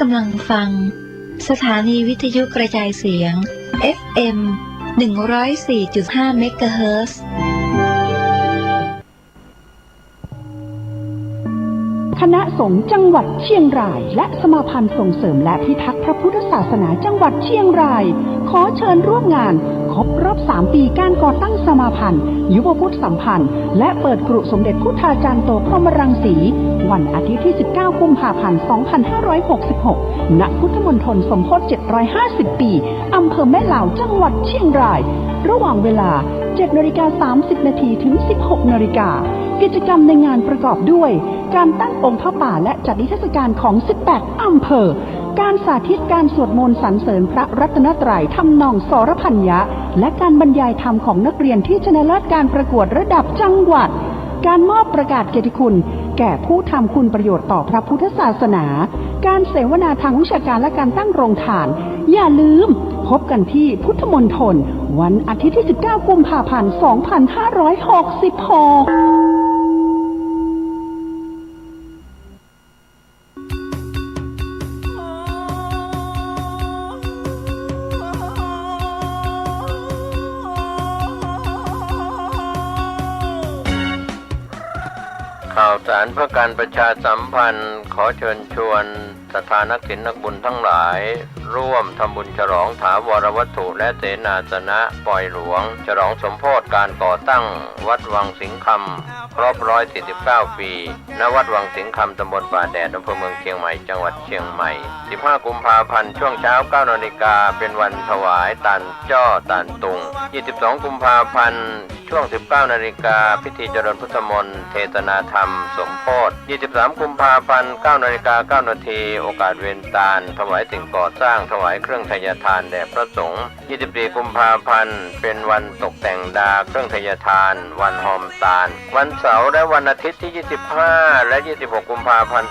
กำลังฟังสถานีวิทยุกระจายเสียง FM 104.5 เมกะเฮิรตซ์ คณะสงฆ์จังหวัดเชียงรายและสมาพันธ์ส่งเสริมและพิทักษ์พระพุทธศาสนาจังหวัดเชียงรายขอเชิญร่วมงานครบรอบ3 ปีการก่อตั้งสมาพันธ์ยุวพุทธสัมพันธ์และเปิดกรุสมเด็จพุทธาจารย์โตพรหมรังสีวันอาทิตย์ที่19 กุมภาพันธ์ 2566 ณ พุทธมณฑลสมโภช750 ปีอำเภอแม่ลาวจังหวัดเชียงรายระหว่างเวลา 7:30 น. ถึง 16:00 น. กิจกรรมในงานประกอบด้วยการตั้งองค์พระป่าและจัดนิทรรศการของ18อำเภอการสาธิตการสวดมนต์สรรเสริญพระรัตนตรัยทำนองสรพัญญะและการบรรยายธรรมของนักเรียนที่ชนะเลิศการประกวดระดับจังหวัดการมอบประกาศเกียรติคุณแก่ผู้ทำคุณประโยชน์ต่อพระพุทธศาสนาการเสวนาทางวิชาการและการตั้งโรงทานอย่าลืมพบกันที่พุทธมณฑลวันอาทิตย์ที่19 กุมภาพันธ์ 2566ข่าวสารเพื่อการประชาสัมพันธ์ขอเชิญชวนศรัทธานักศิลป์นักบุญทั้งหลายร่วมทำบุญฉลองถาวรวัตถุและเสนาสนะปล่อยหลวงฉลองสมโภชการก่อตั้งวัดวังสิงห์คำครบ149 ปีณวัดวังสิงห์คำตำบลป่าแดดอำเภอเมืองเชียงใหม่จังหวัดเชียงใหม่15 กุมภาพันธ์ช่วงเช้า 9 นาฬิกาเป็นวันถวายตาลจ้อตาลตุง22 กุมภาพันธ์ช่วง 19 นาฬิกาพิธีเจริญพุทธมนต์เทศนาธรรมสมโภช23 กุมภาพันธ์ 9 นาฬิกา 9 นาทีโอกาสเวียนตาลถวายสิ่งก่อสร้างถวายเครื่องทยทานแด่พระสงฆ์24 กุมภาพันธ์เป็นวันตกแต่งดาเครื่องทยทานวันหอมตาลวันเสาร์และวันอาทิตย์ที่25และ26 กุมภาพันธ์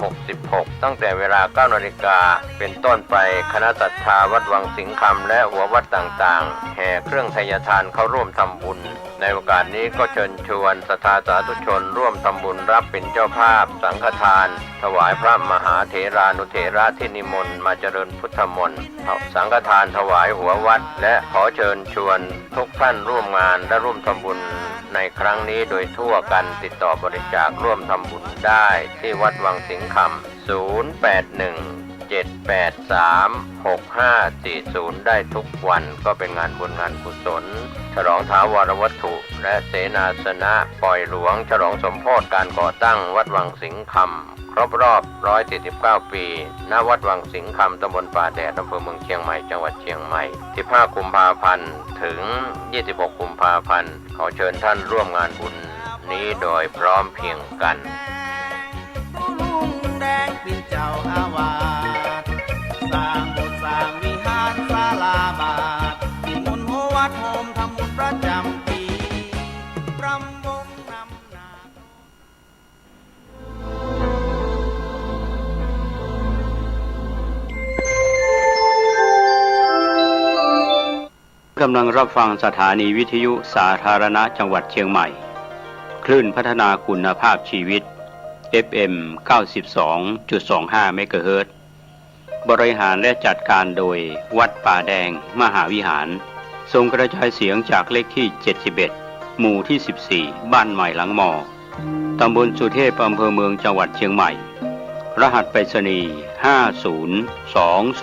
2566ตั้งแต่เวลา 9 นาฬิกาเป็นต้นไปคณะศรัทธาวัดวังสิงห์คำและหัววัดต่างๆแห่เครื่องทยทานเข้าร่วมทำบุญในโอกาสนี้ก็เชิญชวนศรัทธาสาธุชนร่วมทำบุญรับเป็นเจ้าภาพสังฆทานถวายพระมหาเถรานุเถระที่นิมนต์มาเจริญพุทธมนต์สังฆทานถวายหัววัดและขอเชิญชวนทุกท่านร่วมงานและร่วมทำบุญในครั้งนี้โดยทั่วกันติดต่อบริจาคร่วมทำบุญได้ที่วัดวังสิงห์คำ081-783-6540ได้ทุกวันก็เป็นงานบุญงานกุศลฉลองท้าวรวัตถุและเสนาสนะปล่อยหลวงฉลองสมโภชการก่อตั้งวัดวังสิงห์คำครบรอบ149 ปีณวัดวังสิงห์คำตำบลป่าแดดอำเภอเมืองเชียงใหม่จังหวัดเชียงใหม่15 กุมภาพันธ์ถึง26 กุมภาพันธ์ขอเชิญท่านร่วมงานบุญนี้โดยพร้อมเพรียงกันแดงเป็นเจ้าอาวาสสร้างโบสถ์สร้างวิหารศาลาบาทนิมนต์หัววัดโฮมทำบุญประจำปีรำวงนำนากำลังรับฟังสถานีวิทยุสาธารณะจังหวัดเชียงใหม่คลื่นพัฒนาคุณภาพชีวิตFM 92.25 เมกะเฮิรตซ์บริหารและจัดการโดยวัดป่าแดงมหาวิหารส่งกระจายเสียงจากเลขที่71หมู่ที่14บ้านใหม่หลังมอตำบลสุเทพอำเภอเมืองจังหวัดเชียงใหม่รหัสไปรษณีย์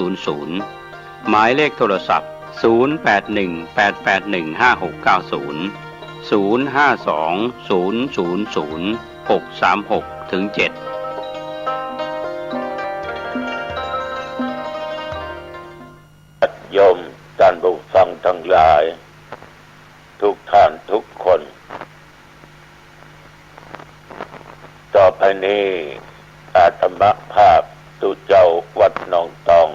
50200หมายเลขโทรศัพท์0818818815690520000636-7โยมท่านผู้ฟังทั้งหลายทุกท่านทุกคนต่อไปนี้อาตมาภาพตุเจ้าวัดหนองตอง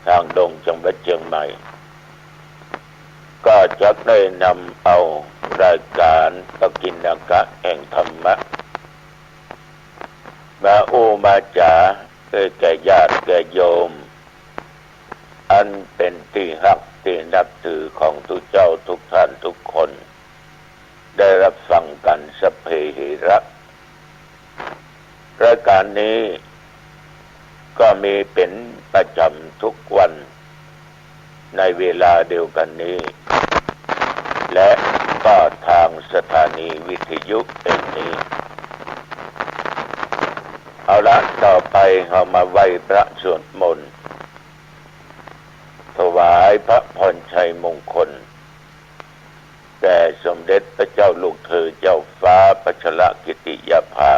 ทางดงจังหวัดเชียงใหม่ก็จะได้นำเอารายการปกิณกะแห่งธรรมะมามาจาแก่ญาติแก่โยมอันเป็นที่รักที่นับถือของทุกเจ้าทุกท่านทุกคนได้รับฟังกันสัพเพหิระรายการนี้ ก็มีเป็นประจำทุกวันในเวลาเดียวกันนี้และก็ทางสถานีวิทยุเองนี้เอาละต่อไปเรามาไหว้พระสวดมนต์ถวายพระพรชัยมงคลแด่สมเด็จพระเจ้าลูกเธอเจ้าฟ้าพัชรกิติยาภา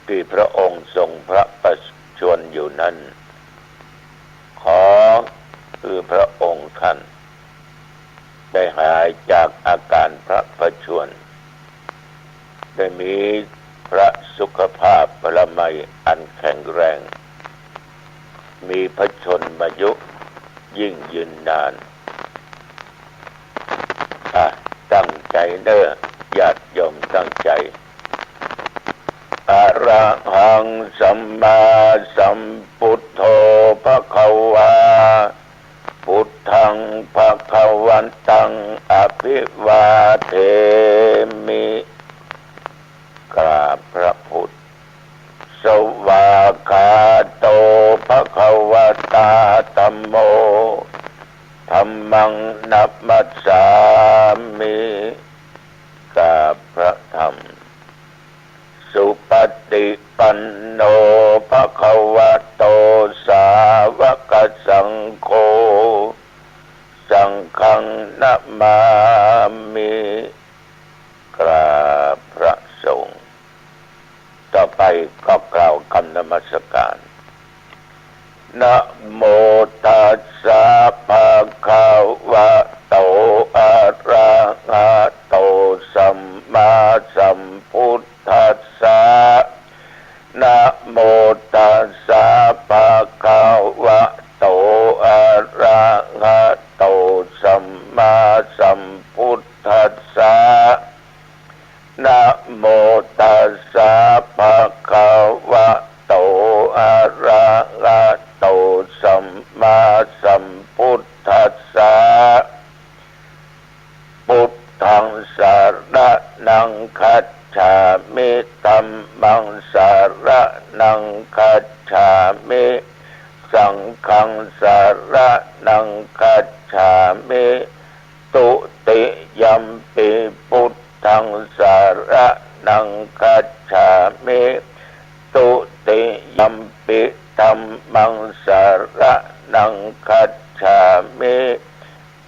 ที่พระองค์ทรงพระประชวรอยู่นั้นขอคือพระองค์ท่านได้หายจากอาการพระประชวรได้มีพระสุขภาพพละไมอันแข็งแรงมีพระชนมายุยิ่งยืนนานตั้งใจเด้อญาติโยมตั้งใจอะระหังสัมมาสัมพุทโธภควาพุทธังภวันตังอภิวาเทมิกราบพระพุทธสวากขาโตภควตาธัมโมธัมมังนัมมัสสามิกราบพระธรรมสุปฏิปันโนภควโตสาวกสังโฆสังฆังนะมามิกราบพระสงฆ์ต่อไปก็กล่าวคำนมัสการนะโมตัสสะภะคะวะโตอะระหะโตสัมมาสัมพุทธัสสะนะโมตัสสะภะคะวะโตอะระหะโตสัมมาสัมพุทธัสสะนะโมตัสสะภะคะวะโตอะระหะโตสัมมาสัมพุทธัสสะพุทธังสารนังคัจฉามิธัมมังสารนังคัจฉามิสังฆังสารนังคัจฉามิตุติยัมปิพุทธังสารนังคัจฉามิตุติยัมปิธัมมังสารนังคัจฉามิ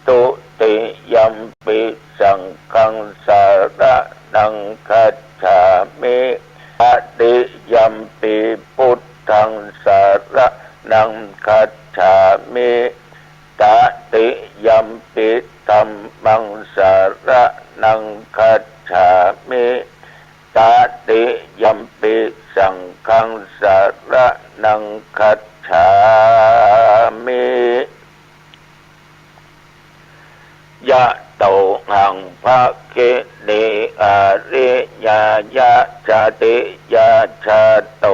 ตุติยัมปิสังฆังสารนังคัจฉามิตติยัมปิพุทธังสารนังคัจฉามิตติยัมปิธัมมังสารนังคัจฉามิตติยัมปิสังฆังสารนังคัจฉามิยะโตหังภะเกเนอาริยายะจติยาชาโต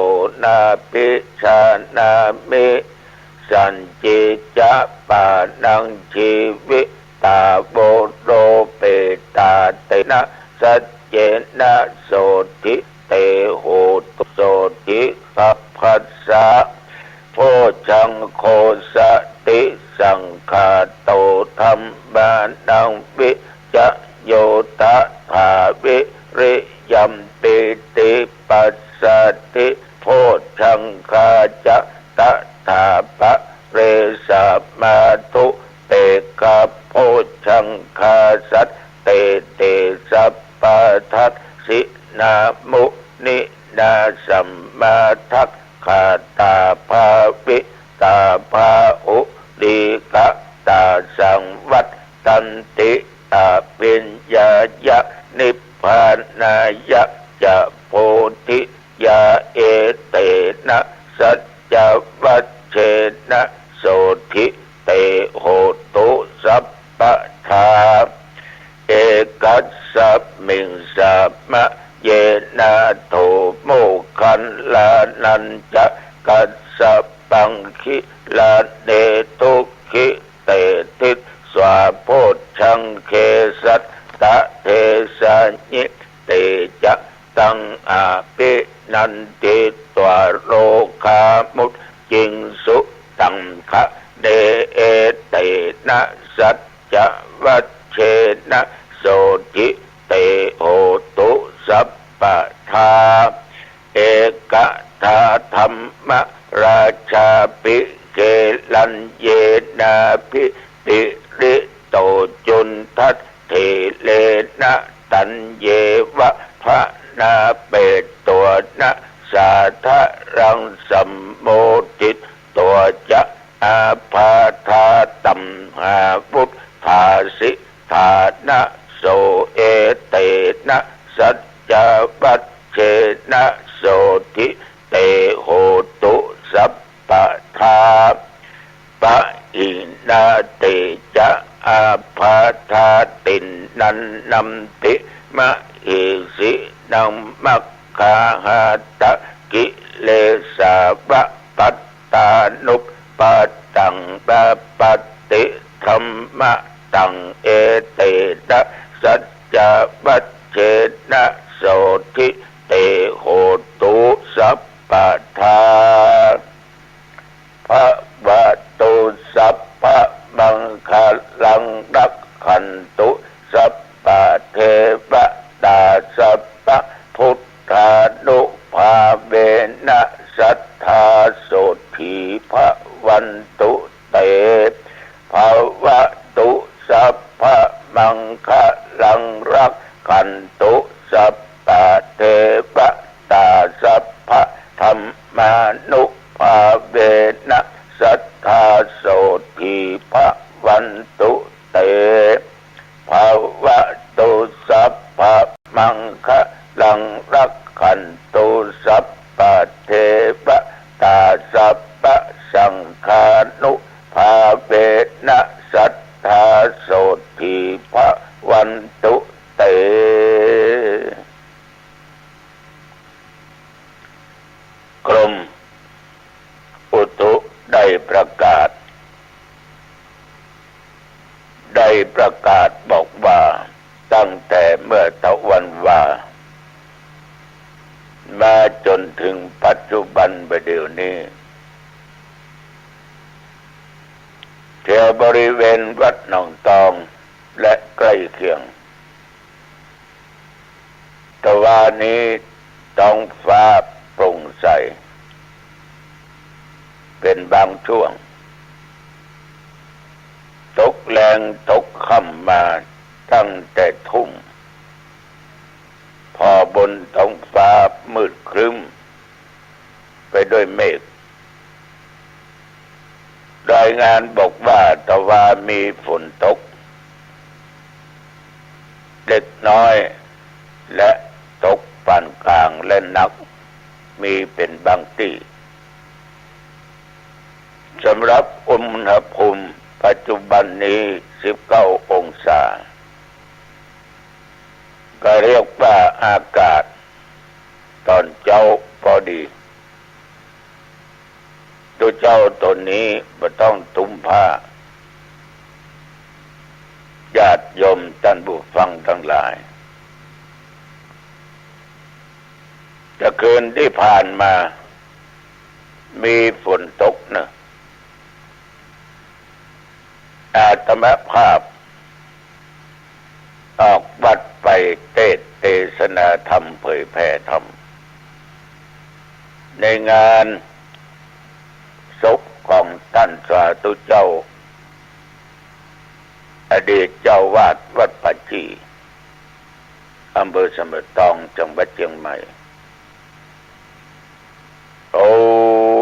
นาปิชานามิสันจิจะปานังชีวิตาโบโรเปตาเตนะสัจเจนะโสติเตโหตุโสติสัพพัสสะโพชังโคสติสังฆาโตธัมมานังวิจโยตถาวิริยัมปิติปัสสติโพชังคาจะตถาปะเรสามาทุเตกะโพชังคาสัตเตเตสัพปะทัสสินามุนินาสัมมาทัคขาตาภาวิตาภาอุดีกะตาสังวัตตันติอาปิญญายะนิพพานายะจะโพธิยาเอเตนะสัจจวัชเชนะโสธิเตโหตุสัพพะทาเอกัสสมิงสามะเยนะโทโมคันลานันจะกัสสปังคิลาเนตุขิเตติสวาโพชังเคสัตตะเทสานิเตจะตังอาปิ นันติตัวโลกามุตจิงสุตังคะเดเอเตนะสัจจวัชเชนะโสติเตโหตุสัพพะทาเอกทาธรรมราชาปิเกลันเยนาภิติริโตจุนทัตเทเลนะตันเยวะพระนาเปตตัวนะสาธารังสัมโมติตัวจะอาภาธาตัมหาพุทธาสิธานะโสเอเตนะสัจจวัชเชนะโสติเตโหตุสัพพะทาปะอินาเตจะอาภาธาตินนันนัมติมะเอสินังมัคคาหาตะกิเลสาวะปัตตานุปปัตตังปะปัตติธรรมะตังเอเตนะสัจจวัชเชนะโสติเตโหตุสัพพะทาภะวะตุสัพพะมังคลังรักขันตุสัพพะเทวตาสัพพะพุทธานุภาเวนะสัทธาโสธีภะวันตุเตภาวะตุสัพพะมังคลังรักขันตุสัพพะเทวตาสัพพะธรรมานุภาเวนะสัทธาโสธีภะวันตุเตภาวะตุสัพพะมังคลังรักขันตุสัพพะเทวตาสัพพะสังฆานุภาเวนะสัทธาโสธีภะวันตุเตกรมอุตุได้ประกาศบอกว่าตั้งแต่เมื่อตะวันวามาจนถึงปัจจุบันประเดี๋ยวนี้แถวบริเวณวัดหนองตองและใกล้เคียงตะวันนี้ท้องฟ้าโปร่งใสเป็นบางช่วงตกแรงตกค่ำมาตั้งแต่ทุ่มพอบนท้องฟ้ามืดครึ้มไปด้วยเมฆรายงานบอกว่าตะวันมีฝนตกเล็กน้อยและตกปานกลางและหนักมีเป็นบางที่สำหรับอุณหภูมิปัจจุบันนี้19 องศาก็เรียกว่าอากาศตอนเช้าพอดีตัวเจ้าตัวนี้ไม่ต้องตุ้มผ้าญาติโยมท่านผู้ฟังทั้งหลายแต่คืนที่ผ่านมามีฝนตกนะอาตมาภาพออกวัดไปเทศนาธรรมเผยแผ่ธรรมในงานศพของท่านสาธุเจ้าอดีตเจ้าวาดวัดปัจจีอำเภอสมตองจังหวัดเชียงใหม่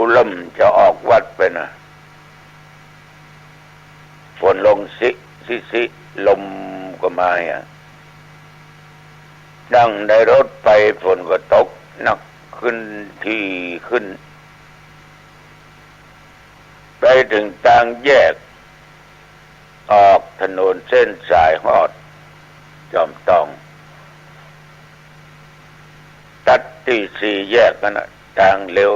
เริ่มจะออกวัดไปนะฝนลงสิลมก็มานั่งในรถไปฝนก็ตกหนักขึ้นทีขึ้นไปถึงทางแยกออกถนนเส้นสายฮอดจอมทองตัดที่ 4 แยกนั่นน่ะทางเร็ว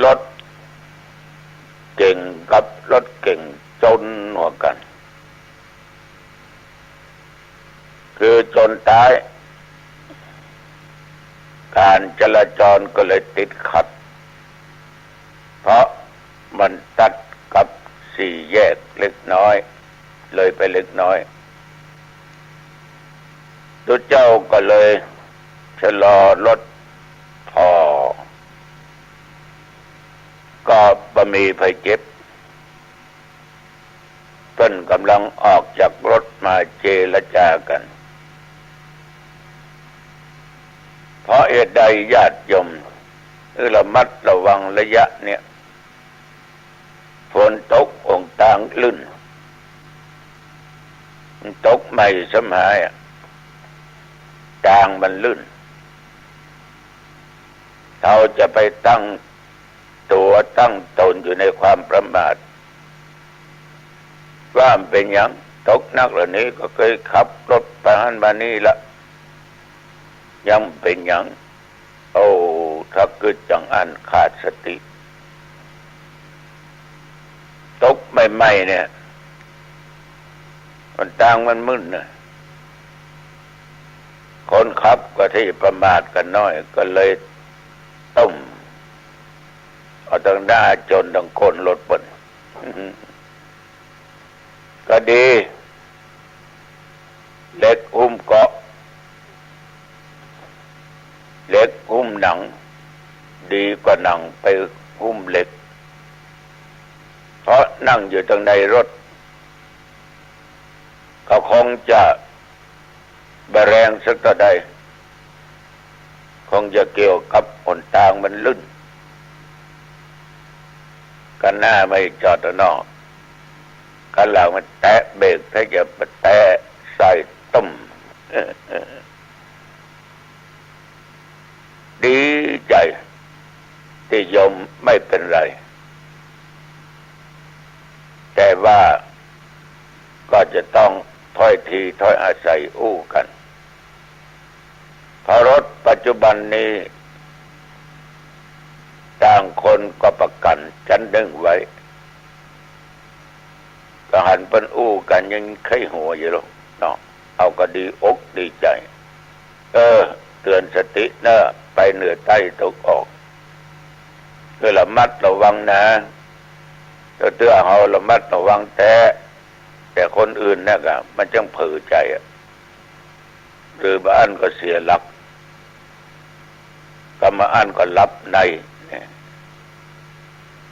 รถเก่งกับรถเก่งจนหัวกันคือจนตาย การจราจรก็เลยติดขัดเพราะมันตัดกับสี่แยกเล็กน้อยเลยไปเล็กน้อยตัวเจ้าก็เลยชะลอรถพอก็บะมีไผเจ็บเพิ่นกำลังออกจากรถมาเจรจากันเพราะเหตุใดญาติโยมระมัดระวังระยะเนี่ยฝนตกองค์ต่างลื่นตกไม่สมหายจางมันลื่นเราจะไปตั้งตัวตั้งตนอยู่ในความประมาทว่ามันเป็นอย่างตกนักเหล่านี้ก็เคยขับรถไปหันมานี่ละยังเป็นอย่างโอ้ถ้าเกิดจังอันขาดสติตกใหม่ๆเนี่ยมันต่างมันมึนนะคนขับก็ที่ประมาทกันน้อยก็เลยต้มเอาตั้งหน้าจนทั้งคนรถบน ก็ดีเล็กหุ้มเกาะเล็กหุ้มหนังดีกว่าหนังไปหุ้มเหล็กเพราะนั่งอยู่ตรงในรถก็คงจะบแรงสักต่อใดคงจะเกี่ยวกับหนทางมันลื่นกันหน้าไม่จอดนอกกันหลังมันแตะเบรกถ้าจะไปแตะใส่ต้ม ดีใจที่โยมไม่เป็นไรแต่ว่าก็จะต้องถ้อยทีถ้อยอาศัยอู้กันเพราะรถปัจจุบันนี้ต่างคนก็ประกันชั้นหนึ่งไว้ก็หันเป็นอู้กันยังไข้หัวอยู่หรอกเนาะเอาก็ดีอกดีใจเตือนสติเนอะไปเหนือใต้ตกออกคือระมัดระวังนะเตือนเขาระมัดระวังแต่คนอื่นเนี่ยก็มันจังเผลอใจหรือบ้านก็เสียหลักก็มาอ่านก็ลับใน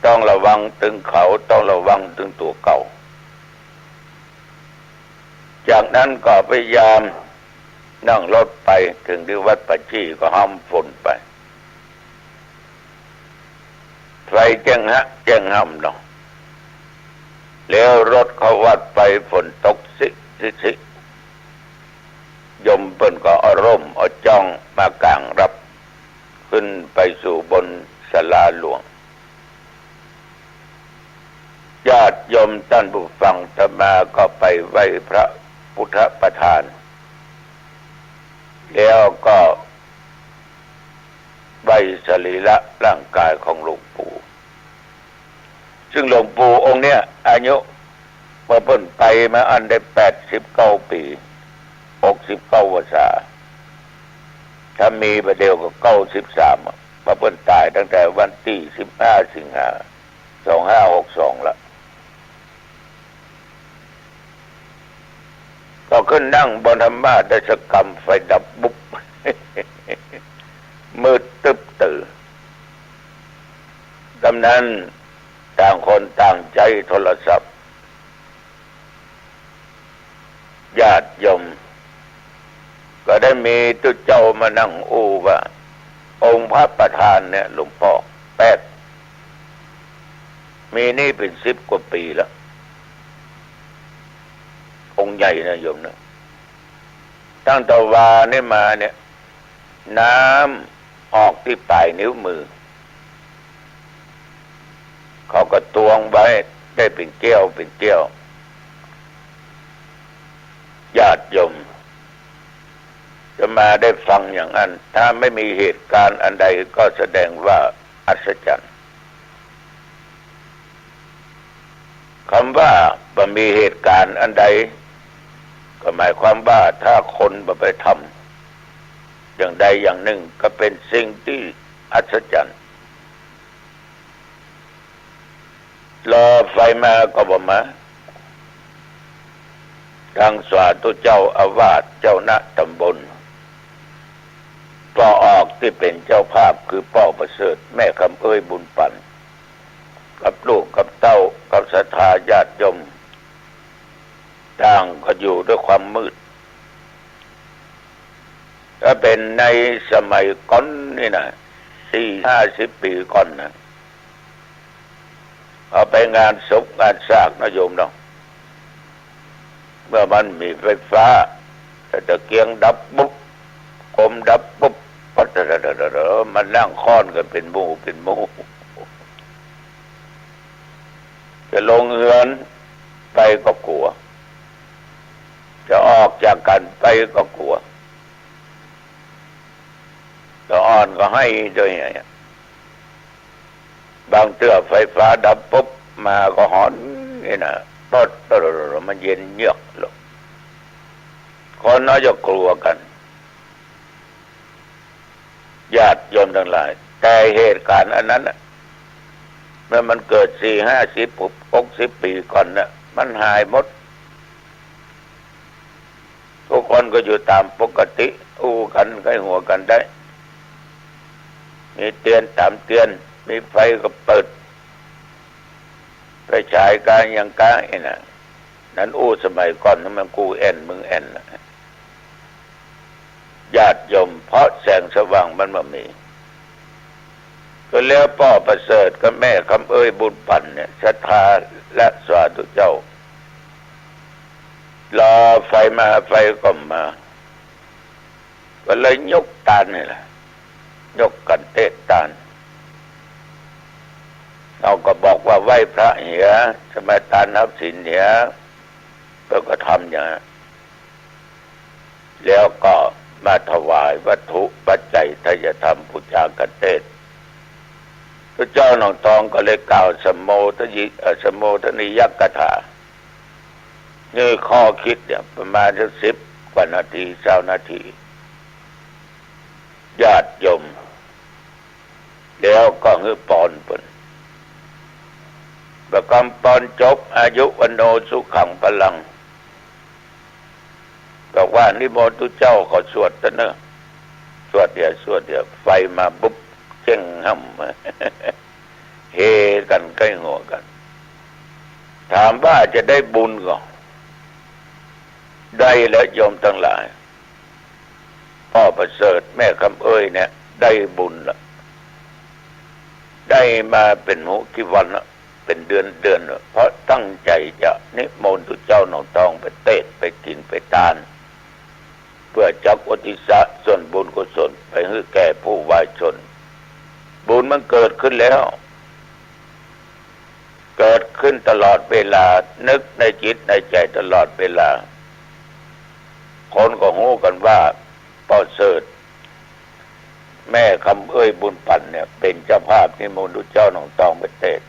ต้องระวังถึงเขาต้องระวังถึงตัวเก่าจากนั้นก็พยายามนั่งรถไปถึงที่วัดปัจจีก็ห้ามฝนไปไฟแจ้งห้ามเนาะแล้วรถเขาวัดไปฝนตกสิยมเปิ้นก็อารมณ์เอาจ้องมากลางรับขึ้นไปสู่บนศาลาหลวงญาติโยมท่านผู้ฟังธรรมาก็ไปไหว้พระพุทธประธานแล้วก็ไหว้สรีระร่างกายของหลวงปู่ซึ่งหลวงปู่องค์เนี้ยอายุเมื่อเพิ่นไปมาอันได้89 ปี69 พรรษาถ้ามีประเดี๋ยวก็93มาเพิ่นตายตั้งแต่วันที่15 สิงหาคม 2562ละก็ขึ้นนั่งบนธรรมะได้สกรรมไฟดับบุบ มืดตึ๊บตื่นดังนั้นต่างคนต่างใจโทรศัพท์ญาติโยมก็ได้มีตัวเจ้ามานั่งอู้ว่าองค์พระประธานเนี่ยหลวงพ่อแป๊ดมีนี่เป็น10 กว่าปีแล้วองค์ใหญ่นะโยมนะตั้งแต่วานี่มาเนี่ยน้ำออกที่ปลายนิ้วมือเขาก็ตวงไว้ได้เป็นแก้วญาติโยมจะมาได้ฟังอย่างนั้นถ้าไม่มีเหตุการณ์อันใดก็แสดงว่าอัศจรรย์คำว่าบ่มีเหตุการณ์อันใดก็หมายความว่าถ้าคนบ่ไปท อย่างใดอย่างหนึ่งก็เป็นสิ่งที่อัศจรรย์รอไฟมาก็บ่มาทางสาธุเจ้าอาวาสเจ้าณตำบลก็ออกที่เป็นเจ้าภาพคือป้อประเสริฐแม่คำเอ้ยบุญปันกับลูกกับเต้ากับศรัทธาญาติโยมต่างก็อยู่ด้วยความมืดถ้าเป็นในสมัยก่อนนี่นะ40-50 ปีก่อนนะเอาไปงานศพงานซากนะโยมเนาะเมื่อมันมีไฟฟ้าแต่ตะเกียงดับปุ๊บกลมดับปุ๊บปัดมันนั่งค้อนกันเป็นหมู่จะลงเรือนไปก็กลัวจะออกจากกันไปก็กลัวจะอ่อนก็ให้ด้วยไงบางเตื้อไฟฟ้าดับปุ๊บมาก็หอนนี่นะตดมันเย็นเยือกลงคนน่าจะกลัวกันญาติโยมทั้งหลายแต่เหตุการณ์อันนั้นเมื่อมันเกิด40-50-60 ปีก่อนน่ะมันหายหมดทุกคนก็อยู่ตามปกติอู้กันใกล้หัวกันได้มีเตือนตามเตือนมีไฟก็เปิดไปฉายกายอย่างกายน่ะนั้นอู้สมัยก่อนมันกูแอนมึงแอนญาติโยมเพราะแสงสว่างมันมามีก็แล้วพ่อประเสริฐกับแม่คำเอ้ยบุญปันเนี่ยศรัทธาและสาธุเจ้ารอไฟมาไฟก็มาก็เลยยกตาลนี่แหละยกกันเตะตาลเราก็บอกว่าไหว้พระเหียสมัยตาลนับศีลเหียก็ทำอย่างนั้นแล้วก็มาถวายวัตถุปัจจัยทายธรรมบูชากันเตศพระเจ้าหนองทองก็เลยกล่าวสมโภชนิยกถานี่ข้อคิดเนี่ยประมาณ10 กว่านาที20 นาทีญาติโยมแล้วก็ฮือปอนเปิ้นประกำปอนจบอายุวันโนสุขังพลังบอกว่านิมนต์ทุกเจ้าขอสวดซะเนอะสวดเดี๋ยวไฟมาปุ๊บเจ้งห่ำเฮกันใกล้หัวกันถามว่าจะได้บุญก็ได้แล้วโยมทั้งหลายพ่อประเสริฐแม่คำเอ้ยเนี่ยได้บุญละได้มาเป็นหูกี่วันละเป็นเดือนเพราะตั้งใจจะนิมนต์ทุกเจ้าหนองทองไปเทศไปกินไปทานเพื่อจักอุทิศส่วนบุญกุศลไปให้แก่ผู้วายชนบุญมันเกิดขึ้นแล้วเกิดขึ้นตลอดเวลานึกในจิตในใจตลอดเวลาคนก็ฮู้กันว่าพ่อเสริฐแม่คำเอ้ยบุญปันเนี่ยเป็นเจ้าภาพนิมนต์ทุกเจ้าหนองทองไปเทศ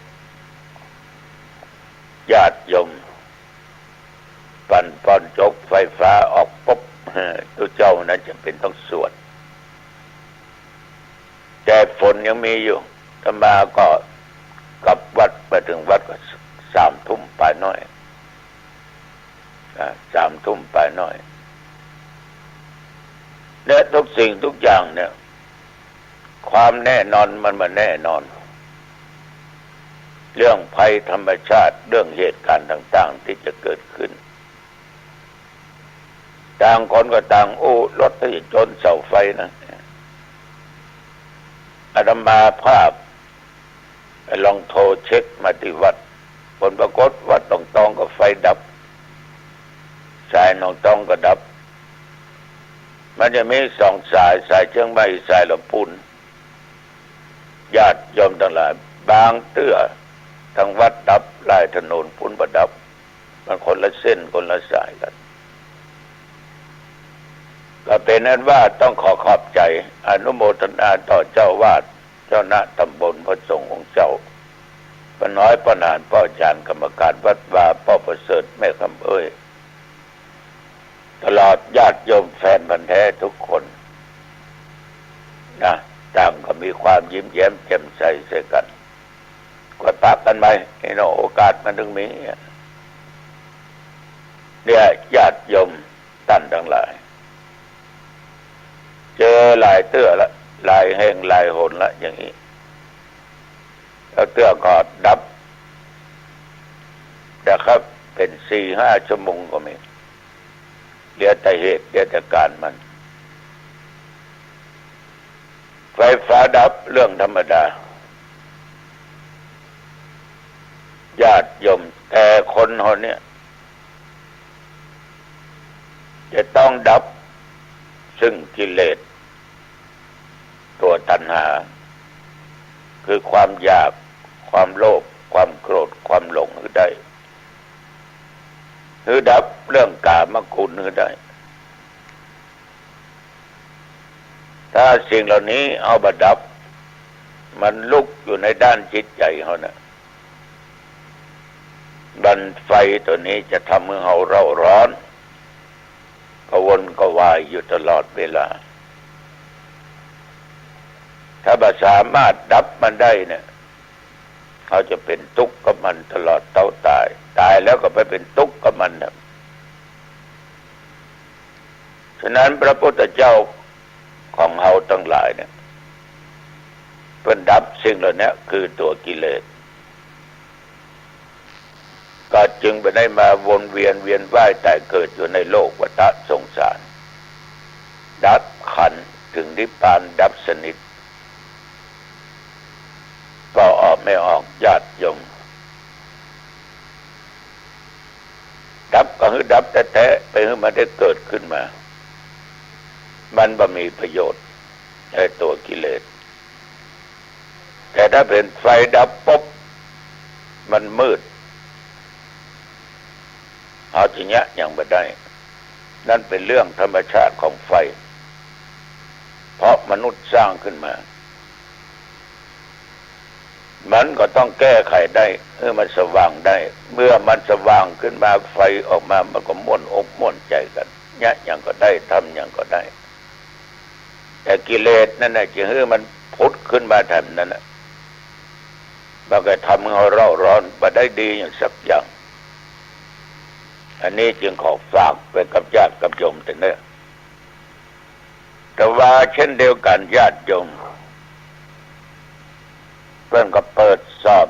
ญาติโยมปั่นปอนจกไฟฟ้าออกปุ๊บทุกเจ้านั้นจะเป็นต้องสวดแต่ฝนยังมีอยู่ถ้ามาก็กลับวัดไปถึงวัดก็3 ทุ่มไปหน่อย3 ทุ่มไปหน่อยและทุกสิ่งทุกอย่างเนี่ยความแน่นอนมันมาแน่นอนเรื่องภัยธรรมชาติเรื่องเหตุการณ์ต่างๆที่จะเกิดขึ้นต่างคนก็ต่างรถที่ชนเสาไฟนะอาตมาภาพลองโทรเช็คมาที่วัดผลปรากฏวัดหนองตองก็ไฟดับสายหนองตองก็ดับมันจะมี2 สายเชียงใหม่สายลำพูนญาติโยมทั้งหลายบางเตื้อทางวัดดับลายถนนพุ่นประดับมันคนละเส้นคนละสายกันก็เป็นนั้นว่าต้องขอขอบใจอนุโมทนาต่อเจ้าวาดเจ้าหน้าตำบลพระสงฆ์ของเจ้าป้าน้อยป้านานป้าอาจารย์กรรมการวัดวาป้าประเสริฐแม่คำเอ้ยตลอดญาติโยมแฟนพันธุ์แท้ทุกคน มันถึงมีเนี่ยญาติโยมท่านทั้งหลายเจอหลายเตื้อละหลายแห่งหลายหนละอย่างนี้แล้วเตื้อกอดดับนะครับเป็น4-5 ชั่วโมงก็มีเดี๋ยวแต่เหตุเดี๋ยวแต่การมันไฟฟ้าดับเรื่องธรรมดาญาติโยมแต่คนคนนี้จะต้องดับซึ่งกิเลสตัวตัณหาคือความอยากความโลภความโกรธความหลงให้ได้คือดับเรื่องกามคุณให้ได้ถ้าสิ่งเหล่านี้เอามาดับมันลุกอยู่ในด้านจิตใจเขานะดันไฟตัวนี้จะทำให้เราเร่าร้อนกระวนกระวายอยู่ตลอดเวลาถ้าบ่สามารถดับมันได้เนี่ยเขาจะเป็นทุกข์กับมันตลอดเท่าตายแล้วก็ไปเป็นทุกข์กับมันนะฉะนั้นพระพุทธเจ้าของเราทั้งหลายเนี่ยเพิ่นดับสิ่งเหล่านี้คือตัวกิเลสก็จึงไปได้มาวนเวียนว่ายแต่เกิดอยู่ในโลกวัฏสงสารดับขันธ์ถึงนิพพานดับสนิทก็ออกไม่ออกญาติโยมดับก็คือดับแท้ๆไปให้มันได้เกิดขึ้นมามันบ่มีประโยชน์ในตัวกิเลสแต่ถ้าเป็นไฟดับปุ๊บมันมืดเอาทีเนี้ยยังไม่ได้นั่นเป็นเรื่องธรรมชาติของไฟเพราะมนุษย์สร้างขึ้นมามันก็ต้องแก้ไขได้มันสว่างได้เมื่อมันสว่างขึ้นมาไฟออกมามันก็ม่วนอกม่วนใจกันเนี่ยยังก็ได้ทำยังก็ได้แต่กิเลสนั่นน่ะจะให้มันพุทธขึ้นมาแทนนั่นน่ะมันก็ทำให้เราเร่าร้อนมาได้ดีอย่างสักอย่างอันนี้จึงขอฝากไปกับญาติกับโยมแต่เนิ่นแต่ว่าเช่นเดียวกันญาติโยมเพื่อนก็เปิดสอบ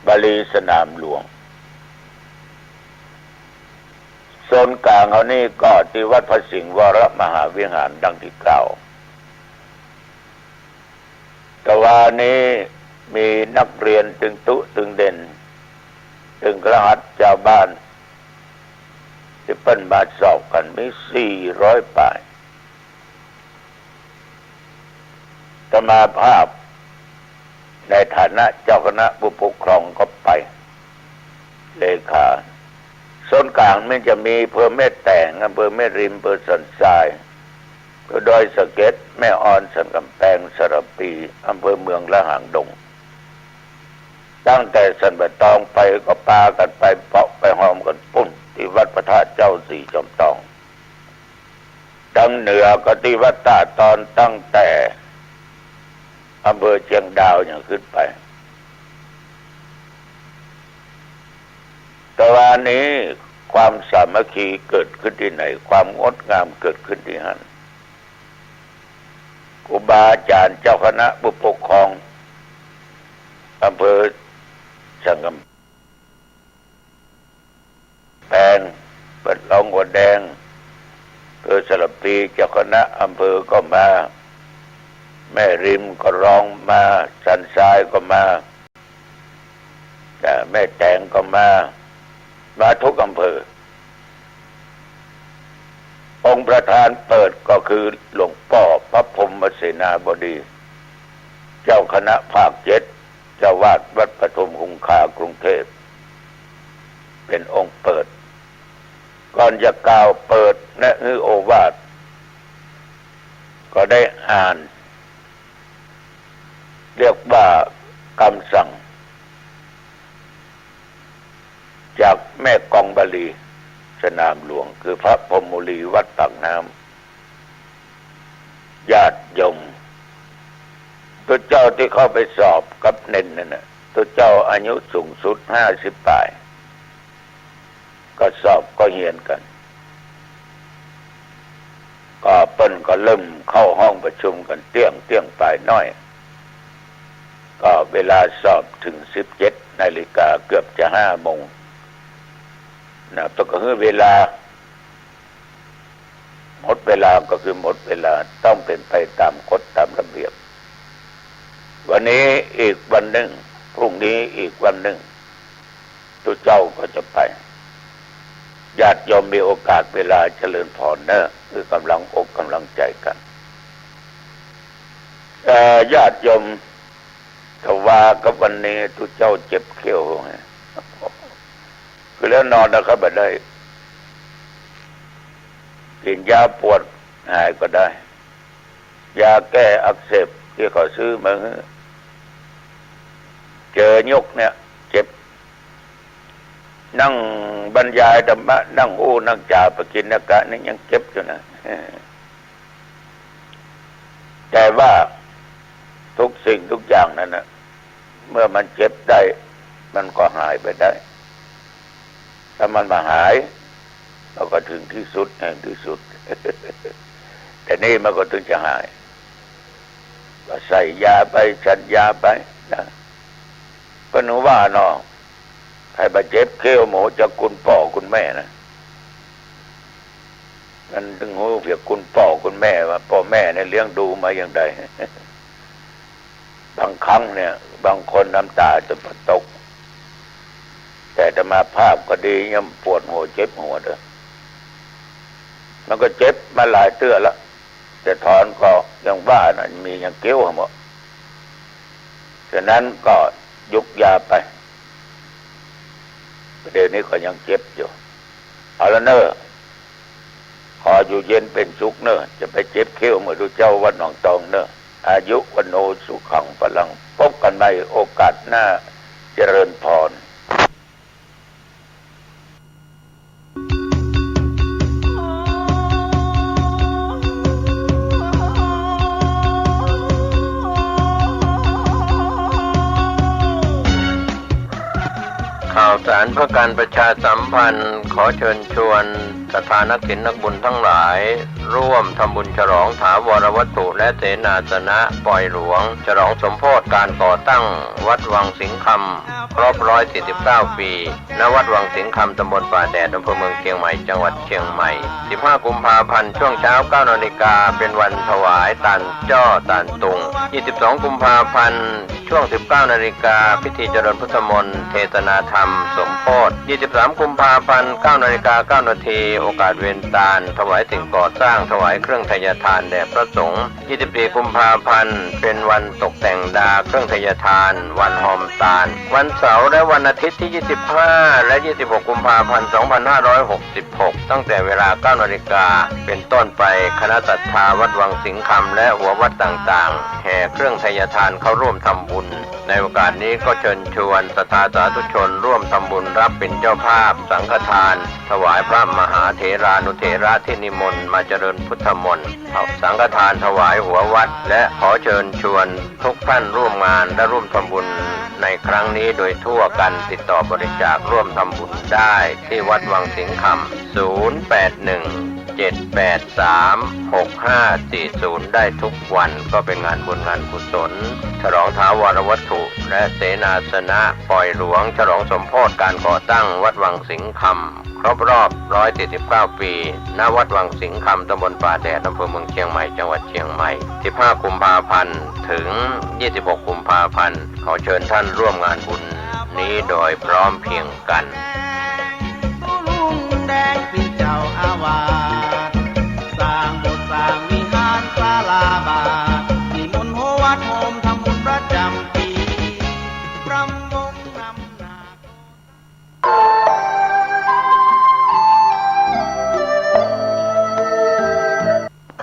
บาลีสนามหลวงโซนกลางเขานี่ก็ที่วัดพระสิงห์วรมหาวิหารดังที่กล่าวแต่ว่านี้มีนักเรียนตึงตุตึงเด่นตึงกระหัตชาวบ้านที่เปิ้นมาสอบกันมี400 ป่ายสมาภาพในฐานะเจ้าคณะผู้ปกครองก็ไปเลขาส่วนกลางมันจะมีอำเภอแม่แตงอำเภอแม่ริมอำเภอสันทรายอำเภอดอยสะเก็ดแม่ออนสันกำแพงสระปีอำเภอเมืองละหางดงตั้งแต่สันบะตองไปก็ปากันไปเปาะไปหอมกันปุ้นที่วัดพระธาตุเจ้าสี่จอมทองดังเหนือก็ที่วัดตาตอนตั้งแต่อำเภอเชียงดาวอย่างขึ้นไปแต่วันนี้ความสามัคคีเกิดขึ้นที่ไหนความงดงามเกิดขึ้นที่นั่นครูบาอาจารย์เจ้าคณะผู้ปกครองอำเภอสังกำแพงเปิดลองหัวแดงอำเภอสระปีเจ้าคณะอำเภอก็มาแม่ริมก็ร้องมาสันทรายก็มาแต่แม่แตงก็มาทุกอำเภอองค์ประธานเปิดก็คือหลวงพ่อพระพรหมเสนาบดีเจ้าคณะภาค7เจ้าวาดวัดปฐมคงคากรุงเทพเป็นองค์เปิดก่อนจะกล่าวเปิดและโอวาทก็ได้อ่านเรียกว่าคำสั่งจากแม่กองบาลีสนามหลวงคือพระพรหมมุลีวัดปากน้ำญาติโยมตัวเจ้าที่เข้าไปสอบกับเน้นนั่นน่ะ ตัวเจ้าอายุสูงสุด50 ปลายก็สอบก็เรียนกันก็เปิ้นก็เริ่มเข้าห้องประชุมกันเตี้ยงปลายน้อยก็เวลาสอบถึง17 นาฬิกาเกือบจะ5 โมงนะต้องก็คือเวลาหมดเวลาก็คือหมดเวลาต้องเป็นไปตามกฎตามระเบียบวันนี้อีกวันหนึ่งพรุ่งนี้อีกวันหนึ่งตัวเจ้าก็จะไปญาติโยมมีโอกาสเวลาเจริญพรเนอะคือกำลังอกกำลังใจกันญาติโยมถ้าว่ากับวันนี้ตัวเจ้าเจ็บเขี้ยวคือแล้วนอนนะครับแบบได้กินยาปวดหายก็ได้ยาแก้อักเสบที่เขาซื้อมาเจอยกเนี่ยเจ็บนั่งบรรยายธรรมะนั่งนั่งจ่าปกิณกะนี่ยังเจ็บอยู่นะแต่ว่าทุกสิ่งทุกอย่างนั้นนะเมื่อมันเจ็บได้มันก็หายไปได้ถ้ามันมาหายเราก็ถึงที่สุดแห่งที่สุด แต่นี่มันก็ถึงจะหายก็ใส่ยาไปฉันยาไปนะก็หนูว่าเนาะใครบาดเจ็บเขี้ยวหมูจะคุณพ่อคุณแม่นะนั่นถึงหูเพียงคุณพ่อคุณแม่ว่าพ่อแม่เนี่ยเลี้ยงดูมาอย่างใด บางครั้งเนี่ยบางคนน้ำตาจะตกแต่ธรรมาภาพก็ดียังปวดหัวเจ็บหัวเด้อมันก็เจ็บมาหลายเตื้อแล้วแต่ถอนก็ยังว่านะมียังเกี้ยวหมดฉะนั้นก็ยุกยาไปเดี๋ยวนี้ก็ยังเจ็บอยู่เอาละเนอะขออยู่เย็นเป็นสุขเนอะจะไปเจ็บเขี้ยวเหมือนดูเจ้าวัดหนองตองเนอะอายุวันโนสุขังพลังพบกันในโอกาสหน้าเจริญพรข่าวสารเพื่อการประชาสัมพันธ์ขอเชิญชวนศรัทธานักศิลนักบุญทั้งหลายร่วมทำบุญฉลองถาวรวัตถุและเสนาสนะปล่อยหลวงฉลองสมโภชการก่อตั้งวัดวังสิงห์คำครบ149 ปีณวัดวังสิงห์คำตำบลป่าแดดอำเภอเมืองเชียงใหม่จังหวัดเชียงใหม่15 กุมภาพันธ์ช่วงเช้า 9 นาฬิกาเป็นวันถวายตาลจ้อตาลตุง22 กุมภาพันธ์ช่วง 19 นาฬิกาพิธีเจริญพุทธมนต์เทศนาธรรมสมโภช23 กุมภาพันธ์ 9 นาฬิกา 9 นาทีโอกาสเวียนตาลถวายสิ่งก่อสร้างถวายเครื่องทยทานแด่พระสงฆ์24 กุมภาพันธ์เป็นวันตกแต่งดาเครื่องทยทานวันหอมตาลวันเสาร์และวันอาทิตย์ที่25 และ 26 กุมภาพันธ์ 2566 ตั้งแต่เวลา 9 นาฬิกาเป็นต้นไปคณะศรัทธาวัดวังสิงห์คำและหัววัดต่างๆแห่เครื่องทยทานเข้าร่วมทำบุญในโอกาสนี้ก็เชิญชวนศรัทธาสาธุชนร่วมทำบุญรับเป็นเจ้าภาพสังฆทานถวายพระมหาเถรานุเถระที่นิมนต์มาเจริญพุทธมนต์สังฆทานถวายหัววัดและขอเชิญชวนทุกท่านร่วมงานและร่วมทำบุญในครั้งนี้โดยทั่วกันติดต่อบริจาคร่วมทำบุญได้ที่วัดวังสิงห์คำ081-783-6540ได้ทุกวันก็เป็นงานบุญงานกุศลฉลองถาวรวัตถุและเสนาสนะปล่อยหลวงฉลองสมโภชการก่อตั้งวัดวังสิงห์คำครบรอบ149 ปีณวัดวังสิงห์คำตำบลป่าแดดอำเภอเมืองเชียงใหม่จังหวัดเชียงใหม่15 กุมภาพันธ์ถึง26 กุมภาพันธ์ขอเชิญท่านร่วมงานบุญนี้โดยพร้อมเพรียงกันลุงแดงเป็นเจ้าอาวาสสร้างโบสถ์สร้างวิหารศาลาบาทนิมนต์หัววัดโฮมทำบุญประจำปีรำวงนำนา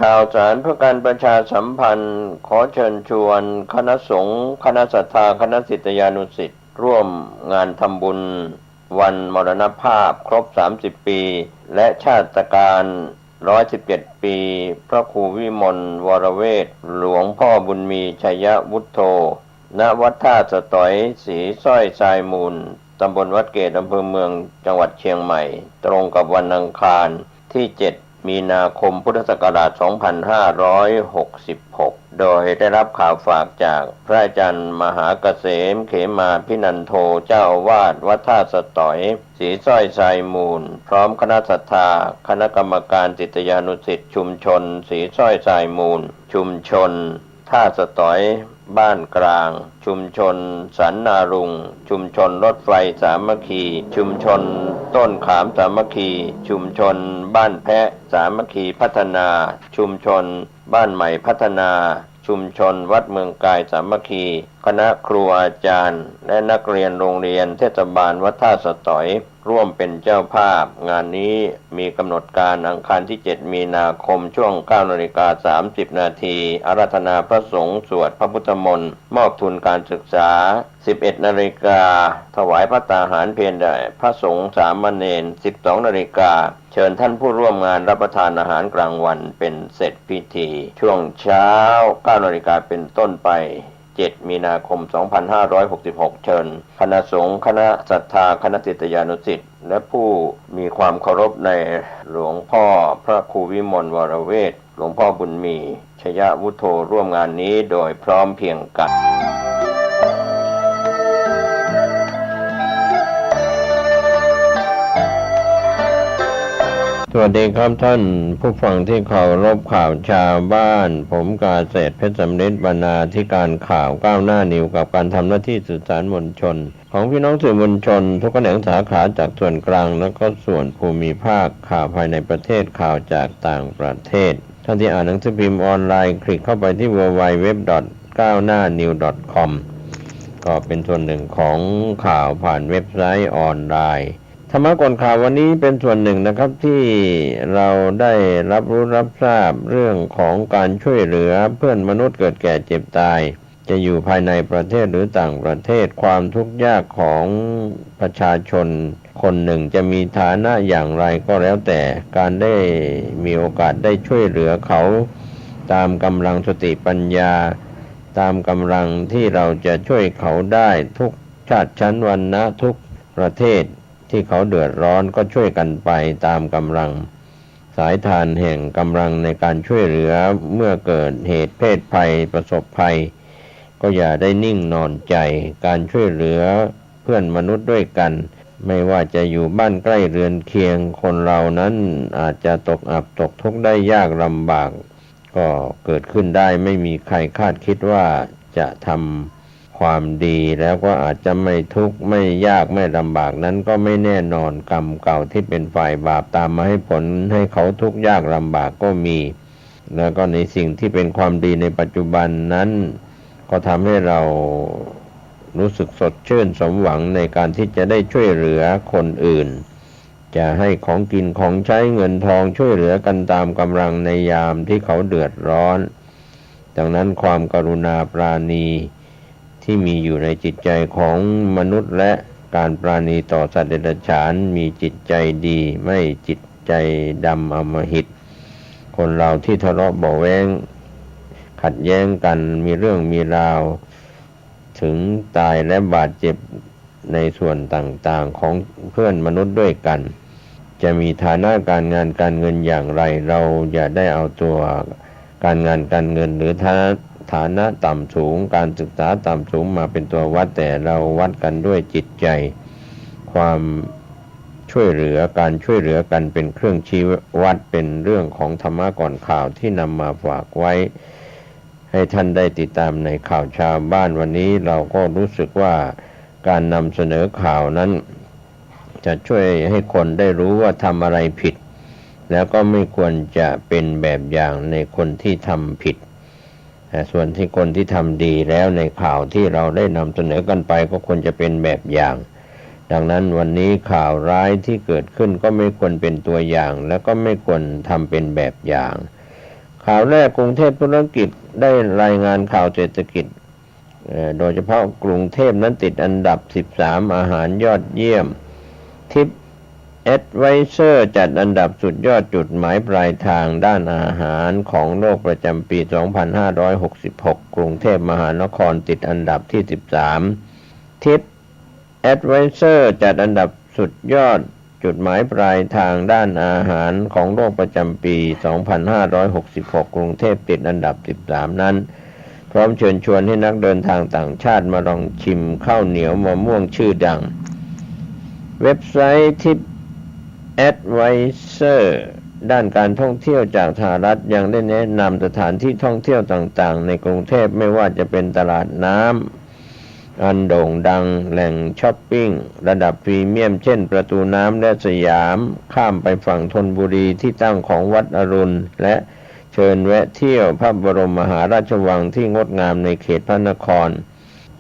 ข่าวสารเพื่อการประชาสัมพันธ์ขอเชิญชวนคณะสงฆ์คณะศรัทธาคณะศิษยานุศิษย์ร่วมงานทำบุญวันมรณภาพครบ30 ปีและชาตการ117 ปีพระครูวิมลวรเวทหลวงพ่อบุญมีชัยวุฒโธ ณวัดท่าสตอยศรีสร้อยทรายมูลตำบลวัดเกตอำเภอเมืองจังหวัดเชียงใหม่ตรงกับวันอังคารที่ 7 มีนาคมพุทธศักราช 2566 โดยได้รับข่าวฝากจากพระอาจารย์มหาเกษมเขมาพินันโทเจ้าอาวาสวัดท่าสตอยศรีสร้อยทรายมูลพร้อมคณะศรัทธาคณะกรรมการศิษยานุศิษย์ชุมชนศรีสร้อยทรายมูลชุมชนท่าสตอยบ้านกลางชุมชนสันนารุงชุมชนรถไฟสามัคคีชุมชนต้นขามสามัคคีชุมชนบ้านแพะสามัคคีพัฒนาชุมชนบ้านใหม่พัฒนาชุมชนวัดเมืองกายสามัคคีคณะครูอาจารย์และนักเรียนโรงเรียนเทศบาลวัดท่าสตอยร่วมเป็นเจ้าภาพงานนี้มีกำหนดการอังคารที่ 7 มีนาคมช่วง 9:30 น.อาราธนาพระสงฆ์สวดพระพุทธมนต์มอบทุนการศึกษา 11 นาฬิกาถวายพระตาหารเพลแด่พระสงฆ์สามเณร 12 นาฬิกาเชิญท่านผู้ร่วมงานรับประทานอาหารกลางวันเป็นเสร็จพิธีช่วงเช้า 9 นาฬิกาเป็นต้นไป7 มีนาคม 2566 เชิญคณะสงฆ์คณะศรัทธาคณะศิษยานุศิษย์และผู้มีความเคารพในหลวงพ่อพระครูวิมลวรเวทหลวงพ่อบุญมีชยวุฒโธร่วมงานนี้โดยพร้อมเพรียงกันสวัสดีครับท่านผู้ฟังที่เคารพข่าวชาวบ้านผมกาเศรษฐ์เพชรสำริดบรรณาธิการข่าวก้าวหน้านิวกับการทำหน้าที่สื่อสารมวลชนของพี่น้องสื่อมวลชนทุกแขนงสาขาจากส่วนกลางและก็ส่วนภูมิภาคข่าวภายในประเทศข่าวจากต่างประเทศท่านที่อ่านหนังสือพิมพ์ออนไลน์คลิกเข้าไปที่ www.gawnawnew.com ก็เป็นส่วนหนึ่งของข่าวผ่านเว็บไซต์ออนไลน์ธรรมะก่อนข่าววันนี้เป็นส่วนหนึ่งนะครับที่เราได้รับรู้รับทราบเรื่องของการช่วยเหลือเพื่อนมนุษย์เกิดแก่เจ็บตายจะอยู่ภายในประเทศหรือต่างประเทศความทุกข์ยากของประชาชนคนหนึ่งจะมีฐานะอย่างไรก็แล้วแต่การได้มีโอกาสได้ช่วยเหลือเขาตามกำลังสติปัญญาตามกำลังที่เราจะช่วยเขาได้ทุกชาติชั้นวรรณะทุกประเทศที่เขาเดือดร้อนก็ช่วยกันไปตามกำลังสายทานแห่งกำลังในการช่วยเหลือเมื่อเกิดเหตุเพศภัยประสบภัยก็อย่าได้นิ่งนอนใจการช่วยเหลือเพื่อนมนุษย์ด้วยกันไม่ว่าจะอยู่บ้านใกล้เรือนเคียงคนเรานั้นอาจจะตกอับตกทุกข์ได้ยากลำบากก็เกิดขึ้นได้ไม่มีใครคาดคิดว่าจะทำความดีแล้วก็อาจจะไม่ทุกข์ไม่ยากไม่ลำบากนั้นก็ไม่แน่นอนกรรมเก่าที่เป็นฝ่ายบาปตามมาให้ผลให้เขาทุกข์ยากลำบากก็มีแล้วก็ในสิ่งที่เป็นความดีในปัจจุบันนั้นก็ทำให้เรารู้สึกสดชื่นสมหวังในการที่จะได้ช่วยเหลือคนอื่นจะให้ของกินของใช้เงินทองช่วยเหลือกันตามกำลังในยามที่เขาเดือดร้อนดังนั้นความกรุณาปราณีที่มีอยู่ในจิตใจของมนุษย์และการปราณีต่อสัตว์เดรัจฉานมีจิตใจดีไม่จิตใจดำอำมหิตคนเราที่ทะเลาะเบาะแว้งขัดแย้งกันมีเรื่องมีราวถึงตายและบาดเจ็บในส่วนต่างๆของเพื่อนมนุษย์ด้วยกันจะมีฐานะการงานการเงินอย่างไรเราอย่าได้เอาตัวการงานการเงินหรือฐานะต่ำสูงการศึกษาต่ำสูงมาเป็นตัววัดแต่เราวัดกันด้วยจิตใจความช่วยเหลือการช่วยเหลือกันเป็นเครื่องชี้วัดเป็นเรื่องของธรรมะก่อนข่าวที่นำมาฝากไว้ให้ท่านได้ติดตามในข่าวชาวบ้านวันนี้เราก็รู้สึกว่าการนำเสนอข่าวนั้นจะช่วยให้คนได้รู้ว่าทำอะไรผิดแล้วก็ไม่ควรจะเป็นแบบอย่างในคนที่ทำผิดส่วนที่คนที่ทำดีแล้วในข่าวที่เราได้นำเสนอกันไปก็ควรจะเป็นแบบอย่างดังนั้นวันนี้ข่าวร้ายที่เกิดขึ้นก็ไม่ควรเป็นตัวอย่างแล้วก็ไม่ควรทำเป็นแบบอย่างข่าวแรกกรุงเทพธุรกิจได้รายงานข่าวเศรษฐกิจโดยเฉพาะกรุงเทพนั้นติดอันดับ13อาหารยอดเยี่ยมทิป Advisor จัดอันดับสุดยอดจุดหมายปลายทางด้านอาหารของโลกประจำปี 2566 กรุงเทพมหานครติดอันดับที่ 13 ทิป Advisor จัดอันดับสุดยอดจุดหมายปลายทางด้านอาหารของโลกประจำปี 2566 กรุงเทพติดอันดับ 13 นั้นพร้อมเชิญชวนให้นักเดินทางต่างชาติมาลองชิมข้าวเหนียวมะม่วงชื่อดังเว็บไซต์ทิป Advisor ด้านการท่องเที่ยวจากสหรัฐยังได้แนะนำสถานที่ท่องเที่ยวต่างๆในกรุงเทพไม่ว่าจะเป็นตลาดน้ำอันโด่งดังแหล่งช้อปปิ้งระดับพรีเมียมเช่นประตูน้ำและสยามข้ามไปฝั่งธนบุรีที่ตั้งของวัดอรุณและเชิญแวะเที่ยวพระบรมมหาราชวังที่งดงามในเขตพระนคร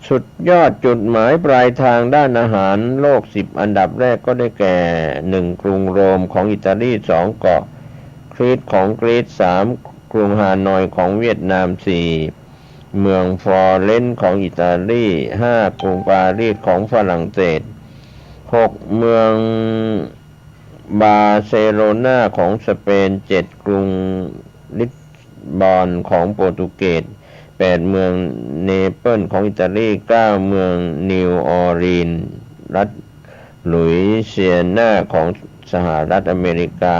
สุดยอดจุดหมายปลายทางด้านอาหารโลก10อันดับแรกก็ได้แก่1กรุงโรมของอิตาลี2เกาะครีตของกรีซ3กรุงฮานอยของเวียดนาม4เมืองฟลอเรนซ์ของอิตาลี5กรุงปารีสของฝรั่งเศส6เมืองบาร์เซโลนาของสเปน7กรุงลิสบอนของโปรตุเกส8เมืองเนเปิลของอิตาลี9เมืองนิวออร์ลีนส์รัฐหลุยเซียนาของสหรัฐอเมริกา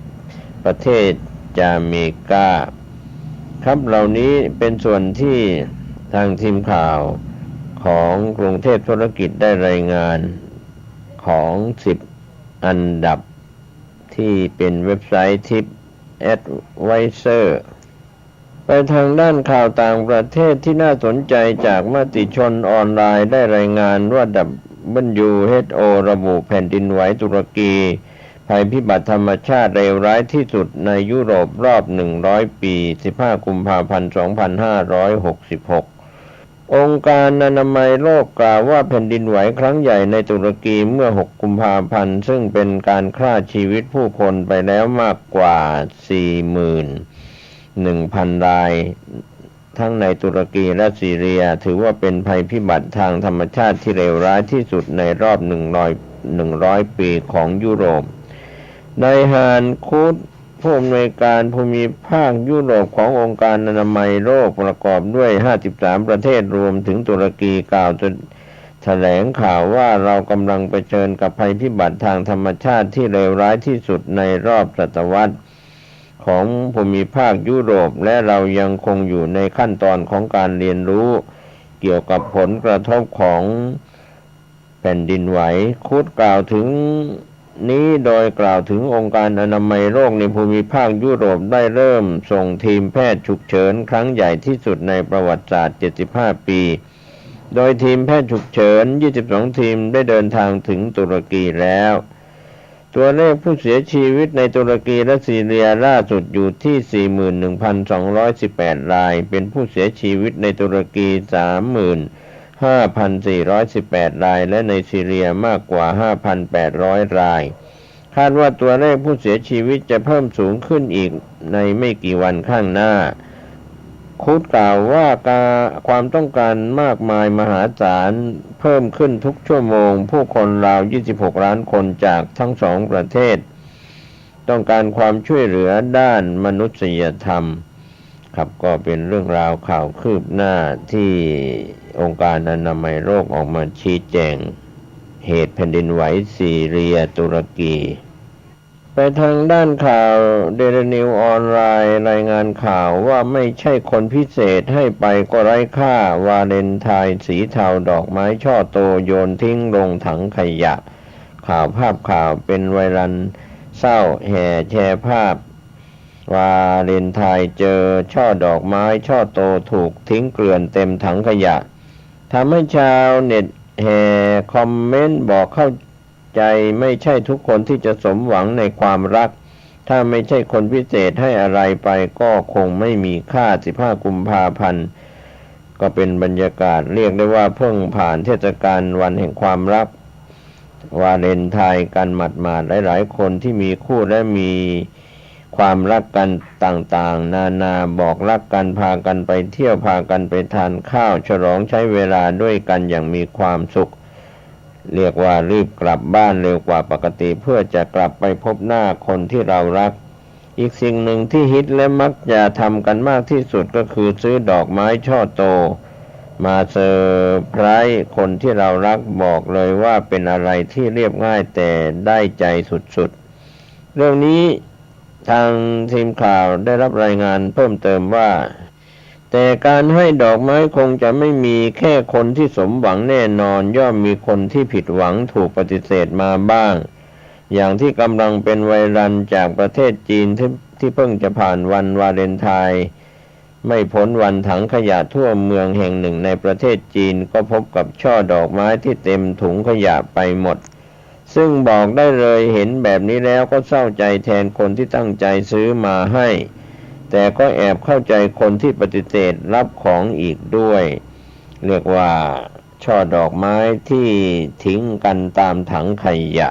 10ประเทศจาเมกาครับเหล่านี้เป็นส่วนที่ทางทีมข่าวของกรุงเทพธุรกิจได้รายงานของ10อันดับที่เป็นเว็บไซต์ทิป Advisor ไปทางด้านข่าวต่างประเทศที่น่าสนใจจากมติชนออนไลน์ได้รายงานว่า WHO ระบุแผ่นดินไหวตุรกีภัยพิบัติธรรมชาติเลวร้ายที่สุดในยุโรปรอบ100ปี15กุมภาพันธ์2566องค์การอนามัยโลกกล่าวว่าแผ่นดินไหวครั้งใหญ่ในตุรกีเมื่อ6กุมภาพันธ์ซึ่งเป็นการฆ่าชีวิตผู้คนไปแล้วมากกว่า 41,000 รายทั้งในตุรกีและซีเรียถือว่าเป็นภัยพิบัติทางธรรมชาติที่เลวร้ายที่สุดในรอบ100ปีของยุโรปนายฮานคูดผู้อำนวยการภูมิภาคยุโรปขององค์การอนามัยโลกประกอบด้วย53ประเทศรวมถึงตุรกีกล่าวจนแถลงข่าวว่าเรากำลังเผชิญกับภัยพิบัติทางธรรมชาติที่เลวร้ายที่สุดในรอบศตวรรษของภูมิภาคยุโรปและเรายังคงอยู่ในขั้นตอนของการเรียนรู้เกี่ยวกับผลกระทบของแผ่นดินไหวคูดกล่าวถึงนี้โดยกล่าวถึงองค์การอนามัยโลกในภูมิภาคยุโรปได้เริ่มส่งทีมแพทย์ฉุกเฉินครั้งใหญ่ที่สุดในประวัติศาสตร์75ปีโดยทีมแพทย์ฉุกเฉิน22ทีมได้เดินทางถึงตุรกีแล้วตัวเลขผู้เสียชีวิตในตุรกีและซีเรียล่าสุดอยู่ที่ 41,218 รายเป็นผู้เสียชีวิตในตุรกี 5,418 รายและในซีเรียมากกว่า 5,800 รายคาดว่าตัวเลขผู้เสียชีวิตจะเพิ่มสูงขึ้นอีกในไม่กี่วันข้างหน้าคูดกล่าวว่าความต้องการมากมายมหาศาลเพิ่มขึ้นทุกชั่วโมงผู้คนราว26ล้านคนจากทั้งสองประเทศต้องการความช่วยเหลือด้านมนุษยธรรมครับก็เป็นเรื่องราวข่าวคืบหน้าที่องค์การอนามัยโลกออกมาชี้แจงเหตุแผ่นดินไหวซีเรียตุรกีไปทางด้านข่าวเดลินิวออนไลน์รายงานข่าวว่าไม่ใช่คนพิเศษให้ไปก็ไร้ค่าวาเลนไทน์สีเทาดอกไม้ช่อโตโยนทิ้งลงถังขยะข่าวภาพข่าวเป็นไวรัลเศร้าแห่แชร์ภาพวาเลนไทน์เจอช่อดอกไม้ช่อโตถูกทิ้งเกลื่อนเต็มถังขยะทำให้ชาวเน็ตแห่คอมเมนต์บอกเข้าใจไม่ใช่ทุกคนที่จะสมหวังในความรักถ้าไม่ใช่คนพิเศษให้อะไรไปก็คงไม่มีค่า15กุมภาพันธ์ก็เป็นบรรยากาศเรียกได้ว่าเพิ่งผ่านเทศกาลวันแห่งความรักวาเลนไทน์กันหมาดๆหลายๆคนที่มีคู่และมีความรักกันต่างๆนานาบอกรักกันพากันไปเที่ยวพากันไปทานข้าวฉลองใช้เวลาด้วยกันอย่างมีความสุข เรียกว่ารีบกลับบ้านเร็วกว่าปกติเพื่อจะกลับไปพบหน้าคนที่เรารักอีกสิ่งหนึ่งที่ฮิตและมักจะทำกันมากที่สุดก็คือซื้อดอกไม้ช่อโตมาเซอร์ไพรส์คนที่เรารักบอกเลยว่าเป็นอะไรที่เรียบง่ายแต่ได้ใจสุดๆเรื่องนี้ทางทีมข่าวได้รับรายงานเพิ่มเติมว่าแต่การให้ดอกไม้คงจะไม่มีแค่คนที่สมหวังแน่นอนย่อมมีคนที่ผิดหวังถูกปฏิเสธมาบ้างอย่างที่กำลังเป็นไวรัลจากประเทศจีนที่เพิ่งจะผ่านวันวาเลนไทน์ไม่พ้นวันถังขยะทั่วเมืองแห่งหนึ่งในประเทศจีนก็พบกับช่อดอกไม้ที่เต็มถุงขยะไปหมดซึ่งบอกได้เลยเห็นแบบนี้แล้วก็เศร้าใจแทนคนที่ตั้งใจซื้อมาให้แต่ก็แอบเข้าใจคนที่ปฏิเสธรับของอีกด้วยเรียกว่าช่อดอกไม้ที่ทิ้งกันตามถังขยะ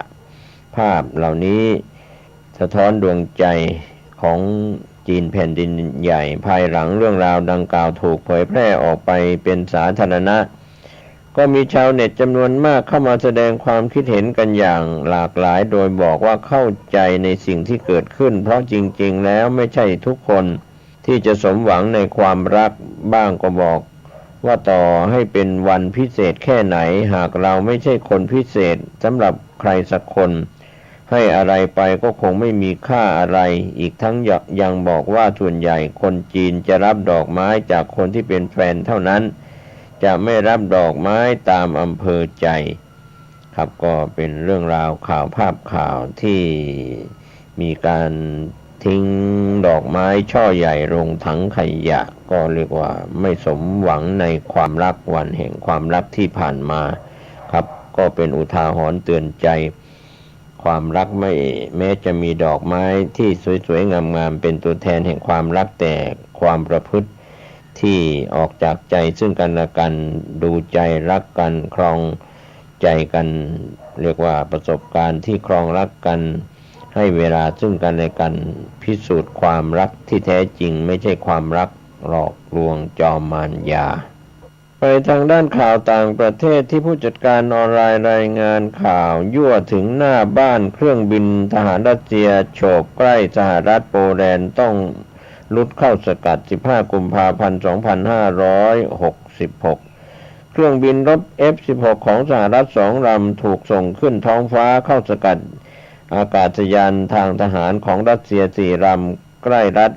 ภาพเหล่านี้สะท้อนดวงใจของจีนแผ่นดินใหญ่ภายหลังเรื่องราวดังกล่าวถูกเผยแพร่ออกไปเป็นสาธารณะก็มีชาวเน็ตจำนวนมากเข้ามาแสดงความคิดเห็นกันอย่างหลากหลายโดยบอกว่าเข้าใจในสิ่งที่เกิดขึ้นเพราะจริงๆแล้วไม่ใช่ทุกคนที่จะสมหวังในความรักบ้างก็บอกว่าต่อให้เป็นวันพิเศษแค่ไหนหากเราไม่ใช่คนพิเศษสำหรับใครสักคนให้อะไรไปก็คงไม่มีค่าอะไรอีกทั้งยังบอกว่าส่วนใหญ่คนจีนจะรับดอกไม้จากคนที่เป็นแฟนเท่านั้นจะไม่รับดอกไม้ตามอำเภอใจครับก็เป็นเรื่องราวข่าวภาพข่าวที่มีการทิ้งดอกไม้ช่อใหญ่ลงถังขยะก็เรียกว่าไม่สมหวังในความรักวันแห่งความรักที่ผ่านมาครับก็เป็นอุทาหรณ์เตือนใจความรักไม่แม้จะมีดอกไม้ที่สวยๆงามๆเป็นตัวแทนแห่งความรักแต่ความประพฤติที่ออกจากใจซึ่งกันและกันดูใจรักกันครองใจกันเรียกว่าประสบการณ์ที่ครองรักกันให้เวลาซึ่งกันและกันพิสูจน์ความรักที่แท้จริงไม่ใช่ความรักหลอกลวงจอมมารยาไปทางด้านข่าวต่างประเทศที่ผู้จัดการออนไลน์รายงานข่าวยั่วถึงหน้าบ้านเครื่องบินทหารรัสเซียโฉบใกล้สหรัฐโปแลนด์ต้องลุดเข้าสกัด15กุมภาพันธ์2566เครื่องบินรบ F-16 ของสหรัฐ2 ลำถูกส่งขึ้นท้องฟ้าเข้าสกัดอากาศยานทางทหารของรัสเซีย4 ลำใกล้รัฐ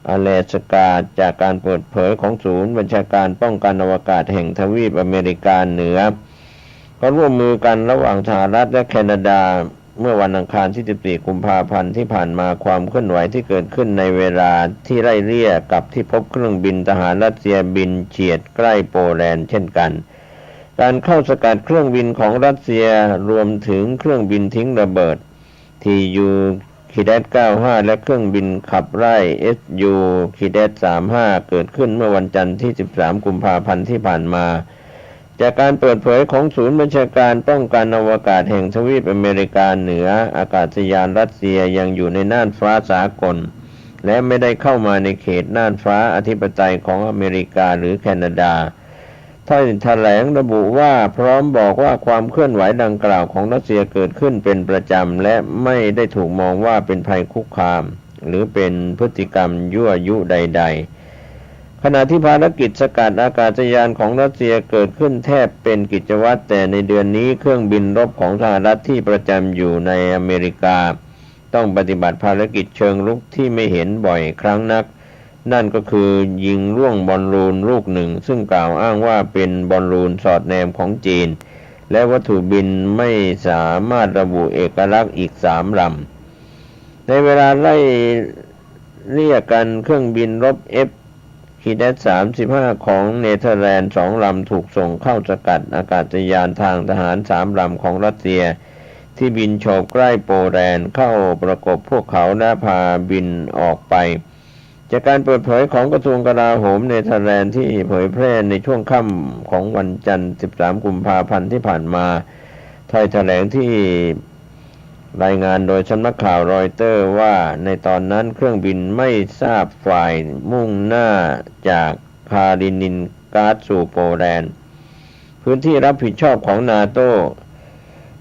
อลาสกาจากการเปิดเผยของศูนย์บัญชาการป้องกันอวกาศแห่งทวีปอเมริกาเหนือก็ร่วมมือกันระหว่างสหรัฐและแคนาดาเมื่อวันอังคารที่14กุมภาพันธ์ที่ผ่านมาความเคลื่อนไหวที่เกิดขึ้นในเวลาที่ไล่เลี่ยกับที่พบเครื่องบินทหารรัสเซียบินเฉียดใกล้โปแลนด์เช่นกันการเข้าสกัดเครื่องบินของรัสเซียรวมถึงเครื่องบินทิ้งระเบิดTU-95 และเครื่องบินขับไล่ SU-35 เกิดขึ้นเมื่อวันจันทร์ที่13กุมภาพันธ์ที่ผ่านมาจากการเปิดเผยของศูนย์บัญชาการป้องกันอวกาศแห่งทวีปอเมริกาเหนืออากาศยานรัสเซียยังอยู่ในน่านฟ้าสากลและไม่ได้เข้ามาในเขตน่านฟ้าอธิปไตยของอเมริกาหรือแคนาดาท่านแถลงระบุว่าพร้อมบอกว่าความเคลื่อนไหวดังกล่าวของรัสเซียเกิดขึ้นเป็นประจำและไม่ได้ถูกมองว่าเป็นภัยคุกคามหรือเป็นพฤติกรรมยั่วยุใดๆขณะที่ภารกิจสกัดอากาศยานของรัสเซียเกิดขึ้นแทบเป็นกิจวัตรแต่ในเดือนนี้เครื่องบินรบของสหรัฐที่ประจำอยู่ในอเมริกาต้องปฏิบัติภารกิจเชิงรุกที่ไม่เห็นบ่อยครั้งนักนั่นก็คือยิงร่วงบอลลูนลูกหนึ่งซึ่งกล่าวอ้างว่าเป็นบอลลูนสอดแนมของจีนและวัตถุบินไม่สามารถระบุเอกลักษณ์อีก3 ลำในเวลาไล่เรียกกันเครื่องบินรบ F-35 ของเนเธอร์แลนด์2 ลำถูกส่งเข้าสกัดอากาศยานทางทหาร3 ลำของรัสเซียที่บินโฉบใกล้โปแลนด์เข้าประกบพวกเขาและพาบินออกไปจากการเปิดเผยของกระทรวงกลาโหมเนเธอร์แลนด์ที่เผยแพร่ในช่วงค่ำของวันจันทร์13กุมภาพันธ์ที่ผ่านมาถ้อยแถลงที่รายงานโดยสำนักข่าวรอยเตอร์ว่าในตอนนั้นเครื่องบินไม่ทราบฝ่ายมุ่งหน้าจากคาลินินกราดสู่โปแลนด์พื้นที่รับผิดชอบของนาโต้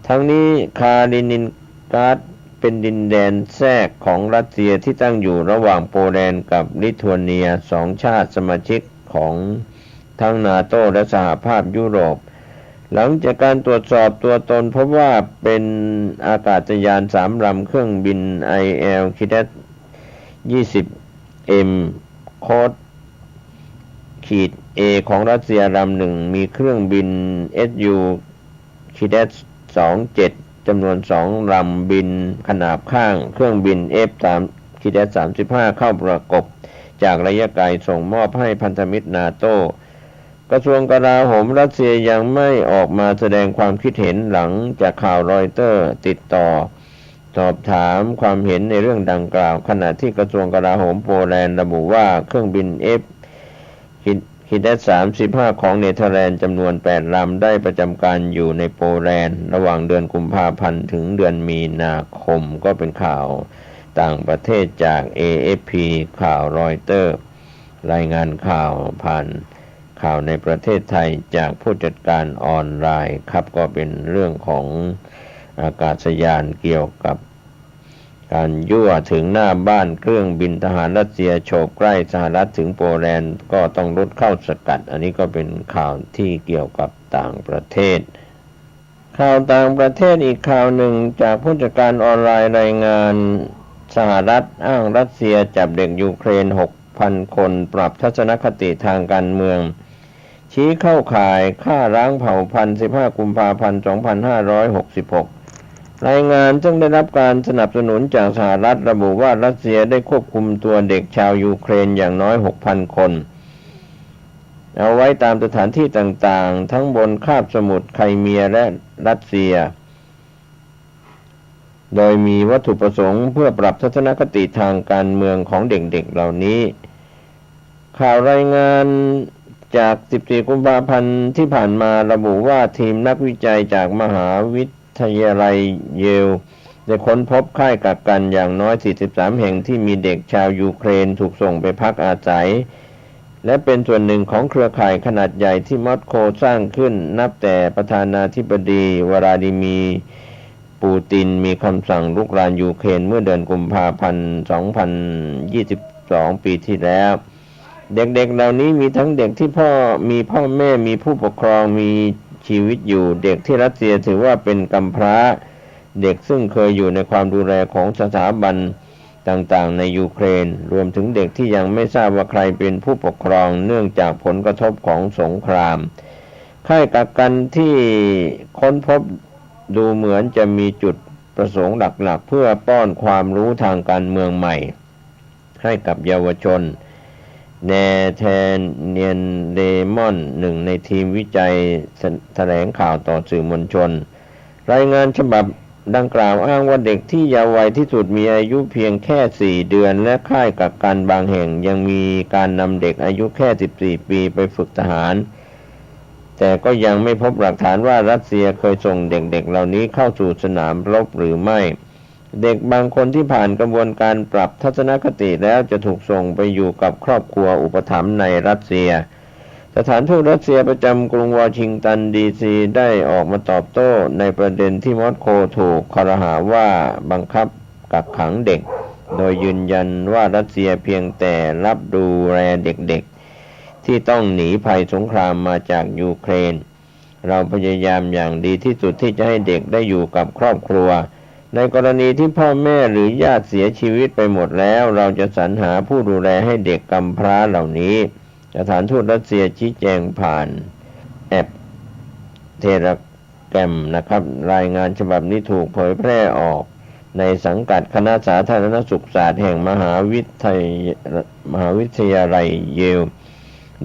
ทั้งนี้คาลินินกราดเป็นดินแดนแทรกของรัสเซียที่ตั้งอยู่ระหว่างโปแลนด์กับลิทัวเนียสองชาติสมาชิกของทั้งนาโตและสหภาพยุโรปหลังจากการตรวจสอบตัวตนพบว่าเป็นอากาศยาน3 ลำเครื่องบิน IL คิเดส20M โค้ดA ของรัสเซียลำหนึ่งมีเครื่องบิน SU คิเดส27จำนวน2 ลำบินขนาบข้างเครื่องบิน F3 คิเดส35เข้าประกบจากระยะไกลส่งมอบให้พันธมิตรนาโตกระทรวงกลาโหมรัสเซียยังไม่ออกมาแสดงความคิดเห็นหลังจากข่าวรอยเตอร์ติดต่อสอบถามความเห็นในเรื่องดังกล่าวขณะที่กระทรวงกลาโหมโปแลนด์ระบุว่าเครื่องบิน Fคิเดส35ของเนเธอร์แลนด์จำนวน8 ลำได้ประจำการอยู่ในโปแลนด์ระหว่างเดือนกุมภาพันธ์ถึงเดือนมีนาคมก็เป็นข่าวต่างประเทศจาก AFP ข่าวรอยเตอร์รายงานข่าวผ่านข่าวในประเทศไทยจากผู้จัดการออนไลน์ครับก็เป็นเรื่องของอากาศยานเกี่ยวกับการยั่วถึงหน้าบ้านเครื่องบินทหารรัสเซียโฉบใกล้สหรัฐถึงโปแลนด์ก็ต้องรุดเข้าสกัดอันนี้ก็เป็นข่าวที่เกี่ยวกับต่างประเทศข่าวต่างประเทศอีกข่าวหนึ่งจากผู้จัดการออนไลน์รายงานสหรัฐอ้างรัสเซียจับเด็กยูเครน 6,000 คนปรับทัศนคติทางการเมืองชี้เข้าข่ายฆ่าล้างเผ่าพันธุ์15 กุมภาพันธ์ 2566รายงานซึ่งได้รับการสนับสนุนจากสหรัฐระบุว่ารัสเซียได้ควบคุมตัวเด็กชาวยูเครนอย่างน้อย 6,000 คนเอาไว้ตามสถานที่ต่างๆทั้งบนคาบสมุทรไครเมียและรัสเซียโดยมีวัตถุประสงค์เพื่อปรับทัศนคติทางการเมืองของเด็กๆเหล่านี้ข่าวรายงานจาก 14 กุมภาพันธ์ที่ผ่านมาระบุว่าทีมนักวิจัยจากมหาวิทยาลัยเยลได้ค้นพบค่ายกักกันอย่างน้อย 43 แห่งที่มีเด็กชาวยูเครนถูกส่งไปพักอาศัยและเป็นส่วนหนึ่งของเครือข่ายขนาดใหญ่ที่มอสโกสร้างขึ้นนับแต่ประธานาธิบดีวลาดิมีร์ปูตินมีคำสั่งรุกรานยูเครนเมื่อเดือนกุมภาพันธ์ 2022 ปีที่แล้วเด็กๆเหล่านี้มีทั้งเด็กที่มีพ่อแม่มีผู้ปกครองมีชีวิตอยู่เด็กที่รัสเซียถือว่าเป็นกำพร้าเด็กซึ่งเคยอยู่ในความดูแลของสถาบันต่างๆในยูเครนรวมถึงเด็กที่ยังไม่ทราบว่าใครเป็นผู้ปกครองเนื่องจากผลกระทบของสงครามค่ายกักกันที่ค้นพบดูเหมือนจะมีจุดประสงค์หลักๆเพื่อป้อนความรู้ทางการเมืองใหม่ให้กับเยาวชนเนเธเนียนเดมอนหนึ่งในทีมวิจัยแถลงข่าวต่อสื่อมวลชนรายงานฉบับดังกล่าวอ้างว่าเด็กที่เยาว์วัยที่สุดมีอายุเพียงแค่ 4 เดือนและค่ายกักกันบางแห่งยังมีการนำเด็กอายุแค่ 14 ปีไปฝึกทหารแต่ก็ยังไม่พบหลักฐานว่ารัสเซียเคยส่งเด็กๆเหล่านี้เข้าสู่สนามรบหรือไม่เด็กบางคนที่ผ่านกระบวนการปรับทัศนคติแล้วจะถูกส่งไปอยู่กับครอบครัวอุปถัมภ์ในรัสเซียสถานทูตรัสเซียประจำกรุงวอชิงตันดีซีได้ออกมาตอบโต้ในประเด็นที่มอสโกถูกครหาว่าบังคับกักขังเด็กโดยยืนยันว่ารัสเซียเพียงแต่รับดูแลเด็กๆที่ต้องหนีภัยสงครามมาจากยูเครนเราพยายามอย่างดีที่สุดที่จะให้เด็กได้อยู่กับครอบครัวในกรณีที่พ่อแม่หรือญาติเสียชีวิตไปหมดแล้วเราจะสรรหาผู้ดูแลให้เด็กกำพร้าเหล่านี้สถานทูตรัสเซียชี้แจงผ่านแอปเทเลแกรมนะครับรายงานฉบับนี้ถูกเผยแพร่ออกในสังกัดคณะสาธารณสุขศาสตร์แห่งมหาวิทยาลัยเยล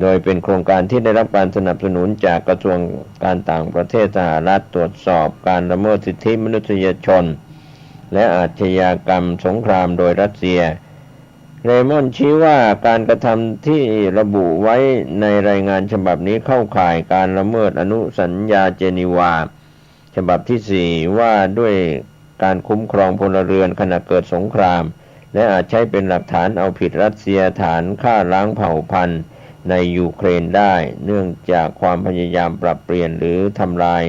โดยเป็นโครงการที่ได้รับการสนับสนุนจากกระทรวงการต่างประเทศสหรัฐตรวจสอบการละเมิดสิทธิมนุษยชนและอาชญากรรมสงครามโดยรัสเซียเรมอนชี้ว่าการกระทำที่ระบุไว้ในรายงานฉบับนี้เข้าข่ายการละเมิดอนุสัญญาเจนีวาฉบับที่ 4ว่าด้วยการคุ้มครองพลเรือนขณะเกิดสงครามและอาจใช้เป็นหลักฐานเอาผิดรัสเซียฐานฆ่าล้างเผ่าพันธุ์ในยูเครนได้เนื่องจากความพยายามปรับเปลี่ยนหรือทำลาย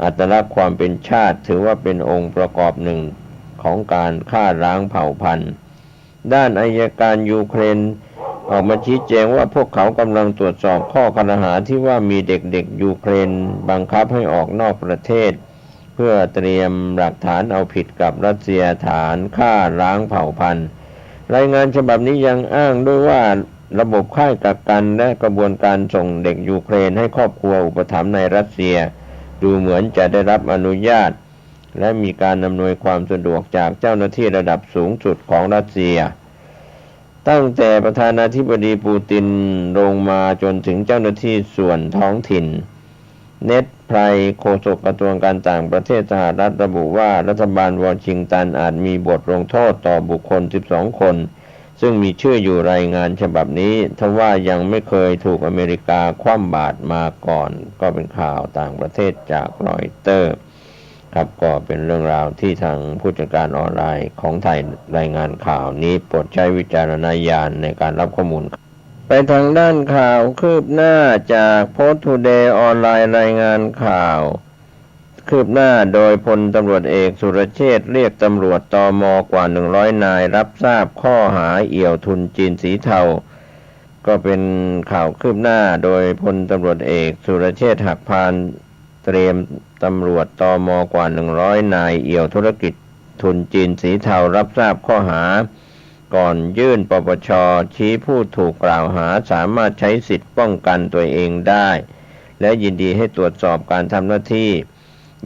อัตลักษณ์ความเป็นชาติถือว่าเป็นองค์ประกอบหนึ่งของการฆ่าล้างเผ่าพันธุ์ด้านอัยการยูเครนออกมาชี้แจงว่าพวกเขากำลังตรวจสอบข้อกล่าวหาที่ว่ามีเด็กๆยูเครนบังคับให้ออกนอกประเทศเพื่อเตรียมหลักฐานเอาผิดกับรัสเซียฐานฆ่าล้างเผ่าพันธุ์รายงานฉบับนี้ยังอ้างด้วยว่าระบบค่ายกักกันและกระบวนการส่งเด็กยูเครนให้ครอบครัวอุปถัมภ์ในรัสเซียดูเหมือนจะได้รับอนุญาตและมีการอำนวยความสะดวกจากเจ้าหน้าที่ระดับสูงสุดของรัสเซียตั้งแต่ประธานาธิบดีปูตินลงมาจนถึงเจ้าหน้าที่ส่วนท้องถิ่นเน็ตไพรโฆษกกระทรวงการต่างประเทศสหรัฐระบุว่ารัฐบาลวอชิงตันอาจมีบทลงโทษต่อบุคคล12คนซึ่งมีชื่ออยู่รายงานฉบับนี้ทว่ายังไม่เคยถูกอเมริกาคว่ำบาตรมาก่อนก็เป็นข่าวต่างประเทศจากรอยเตอร์ครับก็เป็นเรื่องราวที่ทางผู้จัดการออนไลน์ของไทยรายงานข่าวนี้โปรดใช้วิจารณญาณในการรับข้อมูลไปทางด้านข่าวคืบหน้าจากโพสต์ทูเดย์ออนไลน์รายงานข่าวคืบหน้าโดยพลตำรวจเอกสุรเชษฐ์เรียกตำรวจตม.กว่า100นายรับทราบข้อหาเอี่ยวทุนจีนสีเทาก็เป็นข่าวคืบหน้าโดยพลตำรวจเอกสุรเชษฐ์หักพานเตรียมตำรวจตม.กว่า100นายเอี่ยวธุรกิจทุนจีนสีเทารับทราบข้อหาก่อนยื่นปปช.ชี้ผู้ถูกกล่าวหาสามารถใช้สิทธิป้องกันตัวเองได้และยินดีให้ตรวจสอบการทำหน้าที่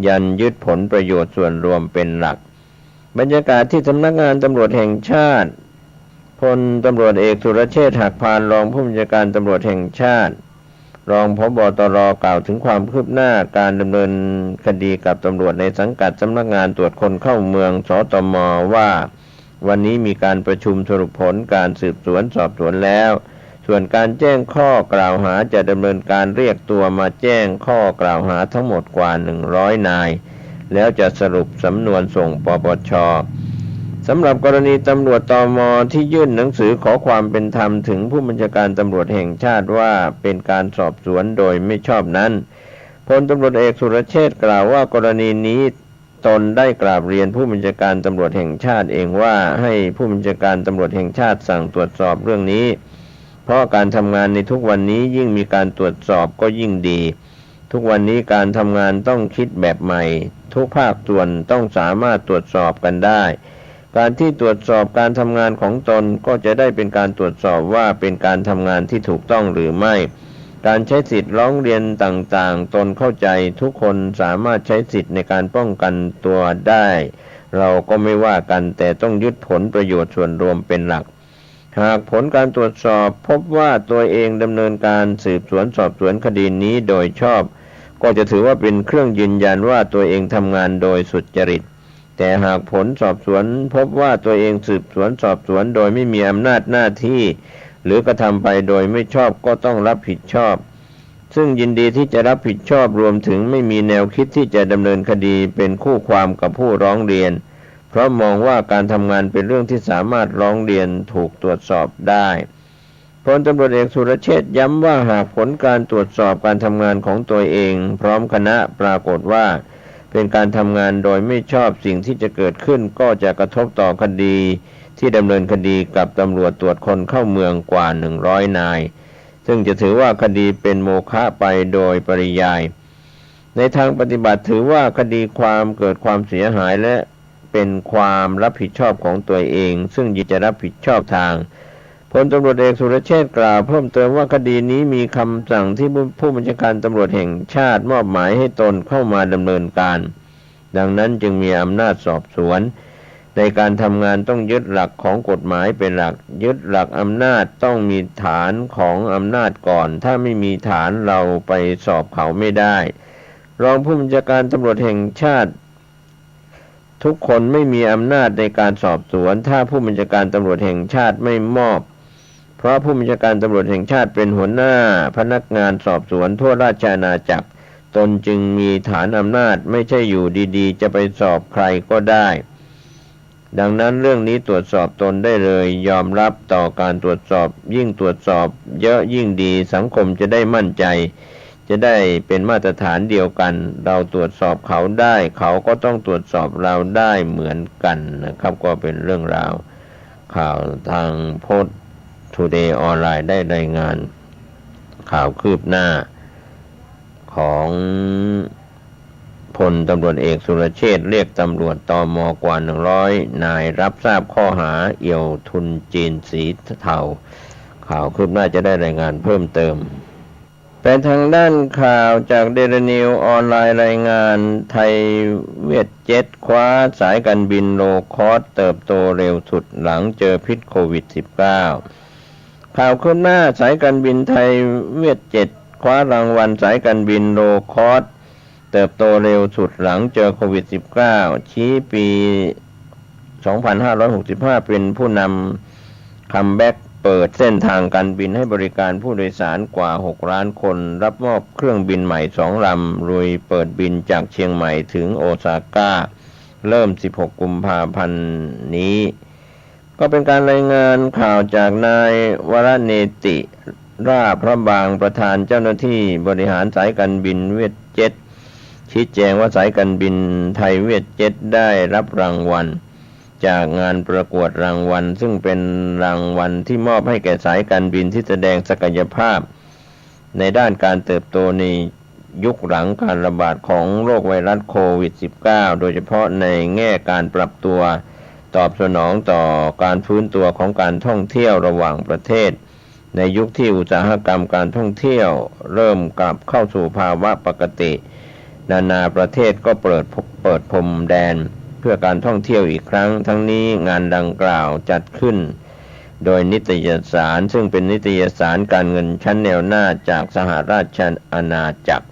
ยันยึดผลประโยชน์ส่วนรวมเป็นหลักบรรยากาศที่สำนักงานตำรวจแห่งชาติพลตำรวจเอกสุรเชษฐ์หักพานรองผู้บัญชาการตำรวจแห่งชาติรองผบ.ตร.กล่าวถึงความคืบหน้าการดำเนินคดีกับตำรวจในสังกัดสำนักงานตรวจคนเข้าเมืองสตม.ว่าวันนี้มีการประชุมสรุปผลการสืบสวนสอบสวนแล้วส่วนการแจ้งข้อกล่าวหาจะดำเนินการเรียกตัวมาแจ้งข้อกล่าวหาทั้งหมดกว่า100นายแล้วจะสรุปสำนวนส่งปปช.สำหรับกรณีตำรวจตม.ที่ยื่นหนังสือขอความเป็นธรรมถึงผู้บัญชาการตำรวจแห่งชาติว่าเป็นการสอบสวนโดยไม่ชอบนั้นพลตำรวจเอกสุรเชษฐ์กล่าวว่ากรณีนี้ตนได้กราบเรียนผู้บัญชาการตำรวจแห่งชาติเองว่าให้ผู้บัญชาการตำรวจแห่งชาติสั่งตรวจสอบเรื่องนี้เพราะการทำงานในทุกวันนี้ยิ่งมีการตรวจสอบก็ยิ่งดีทุกวันนี้การทำงานต้องคิดแบบใหม่ทุกภาคส่วนต้องสามารถตรวจสอบกันได้การที่ตรวจสอบการทำงานของตนก็จะได้เป็นการตรวจสอบว่าเป็นการทำงานที่ถูกต้องหรือไม่การใช้สิทธิ์ร้องเรียนต่างๆตนเข้าใจทุกคนสามารถใช้สิทธิ์ในการป้องกันตัวได้เราก็ไม่ว่ากันแต่ต้องยึดผลประโยชน์ส่วนรวมเป็นหลักหากผลการตรวจสอบพบว่าตัวเองดำเนินการสืบสวนสอบสวนคดีนี้โดยชอบก็จะถือว่าเป็นเครื่องยืนยันว่าตัวเองทำงานโดยสุจริตแต่หากผลสอบสวนพบว่าตัวเองสืบสวนสอบสวนโดยไม่มีอำนาจหน้าที่หรือกระทำไปโดยไม่ชอบก็ต้องรับผิดชอบซึ่งยินดีที่จะรับผิดชอบรวมถึงไม่มีแนวคิดที่จะดำเนินคดีเป็นคู่ความกับผู้ร้องเรียนเพราะมองว่าการทำงานเป็นเรื่องที่สามารถร้องเรียนถูกตรวจสอบได้พลตำรวจเอกสุรเชษฐ์ย้ำว่าหากผลการตรวจสอบการทำงานของตัวเองพร้อมคณะปรากฏว่าเป็นการทำงานโดยไม่ชอบสิ่งที่จะเกิดขึ้นก็จะกระทบต่อคดีที่ดำเนินคดีกับตำรวจตรวจคนเข้าเมืองกว่า100นายซึ่งจะถือว่าคดีเป็นโมฆะไปโดยปริยายในทางปฏิบัติถือว่าคดีความเกิดความเสียหายและเป็นความรับผิดชอบของตัวเองซึ่งจะรับผิดชอบทางพลตำรวจเอกสุรเชษฐ์กล่าวเพิ่มเติมว่าคดีนี้มีคำสั่งที่ผู้บัญชาการตำรวจแห่งชาติมอบหมายให้ตนเข้ามาดำเนินการดังนั้นจึงมีอำนาจสอบสวนในการทำงานต้องยึดหลักของกฎหมายเป็นหลักยึดหลักอำนาจต้องมีฐานของอำนาจก่อนถ้าไม่มีฐานเราไปสอบเขาไม่ได้รองผู้บัญชาการตำรวจแห่งชาติทุกคนไม่มีอำนาจในการสอบสวนถ้าผู้บัญชาการตำรวจแห่งชาติไม่มอบเพราะผู้บัญชาการตำรวจแห่งชาติเป็นหัวหน้าพนักงานสอบสวนทั่วราชอาณาจักรตนจึงมีฐานอำนาจไม่ใช่อยู่ดีๆจะไปสอบใครก็ได้ดังนั้นเรื่องนี้ตรวจสอบตนได้เลยยอมรับต่อการตรวจสอบยิ่งตรวจสอบเยอะยิ่งดีสังคมจะได้มั่นใจ จะได้เป็นมาตรฐานเดียวกันเราตรวจสอบเขาได้เขาก็ต้องตรวจสอบเราได้เหมือนกันนะครับก็เป็นเรื่องราวข่าวทางโพสต์ทูเดย์ออนไลน์ได้รายงานข่าวคืบหน้าของพลตำรวจเอกสุรเชษฐ์เรียกตำรวจตม.กว่า100 นายรับทราบข้อหาเอี่ยวทุนจีนสีเทาข่าวคืบหน้าจะได้รายงานเพิ่มเติมแต่ทางด้านข่าวจากเดลินิวออนไลน์รายงานไทยเวียดเจ็ตคว้าสายการบินโลคอสต์เติบโตเร็วสุดหลังเจอพิษโควิด -19 ข่าวคืบหน้าสายการบินไทยเวียดเจ็ตคว้ารางวัลสายการบินโลคอสต์เติบโตเร็วสุดหลังเจอโควิด -19 ชี้ปี 2565 เป็นผู้นำคัมแบ็กเปิดเส้นทางการบินให้บริการผู้โดยสารกว่า6 ล้านคนรับมอบเครื่องบินใหม่2 ลำลุยเปิดบินจากเชียงใหม่ถึงโอซาก้าเริ่ม16 กุมภาพันธ์นี้ก็เป็นการรายงานข่าวจากนายวรเนติราพระบางประธานเจ้าหน้าที่บริหารสายการบินเวียดเจ็ตชี้แจงว่าสายการบินไทยเวียดเจ็ตได้รับรางวัลจากงานประกวดรางวัลซึ่งเป็นรางวัลที่มอบให้แก่สายการบินที่แสดงศักยภาพในด้านการเติบโตในยุคหลังการระบาดของโรคไวรัสโควิด -19 โดยเฉพาะในแง่การปรับตัวตอบสนองต่อการฟื้นตัวของการท่องเที่ยวระหว่างประเทศในยุคที่อุตสาหกรรมการท่องเที่ยวเริ่มกลับเข้าสู่ภาวะปกตินานาประเทศก็เปิดพรมแดนเพื่อการท่องเที่ยวอีกครั้งทั้งนี้งานดังกล่าวจัดขึ้นโดยนิตยสารซึ่งเป็นนิตยสารการเงินชั้นแนวหน้าจากสหราชอาณาจักร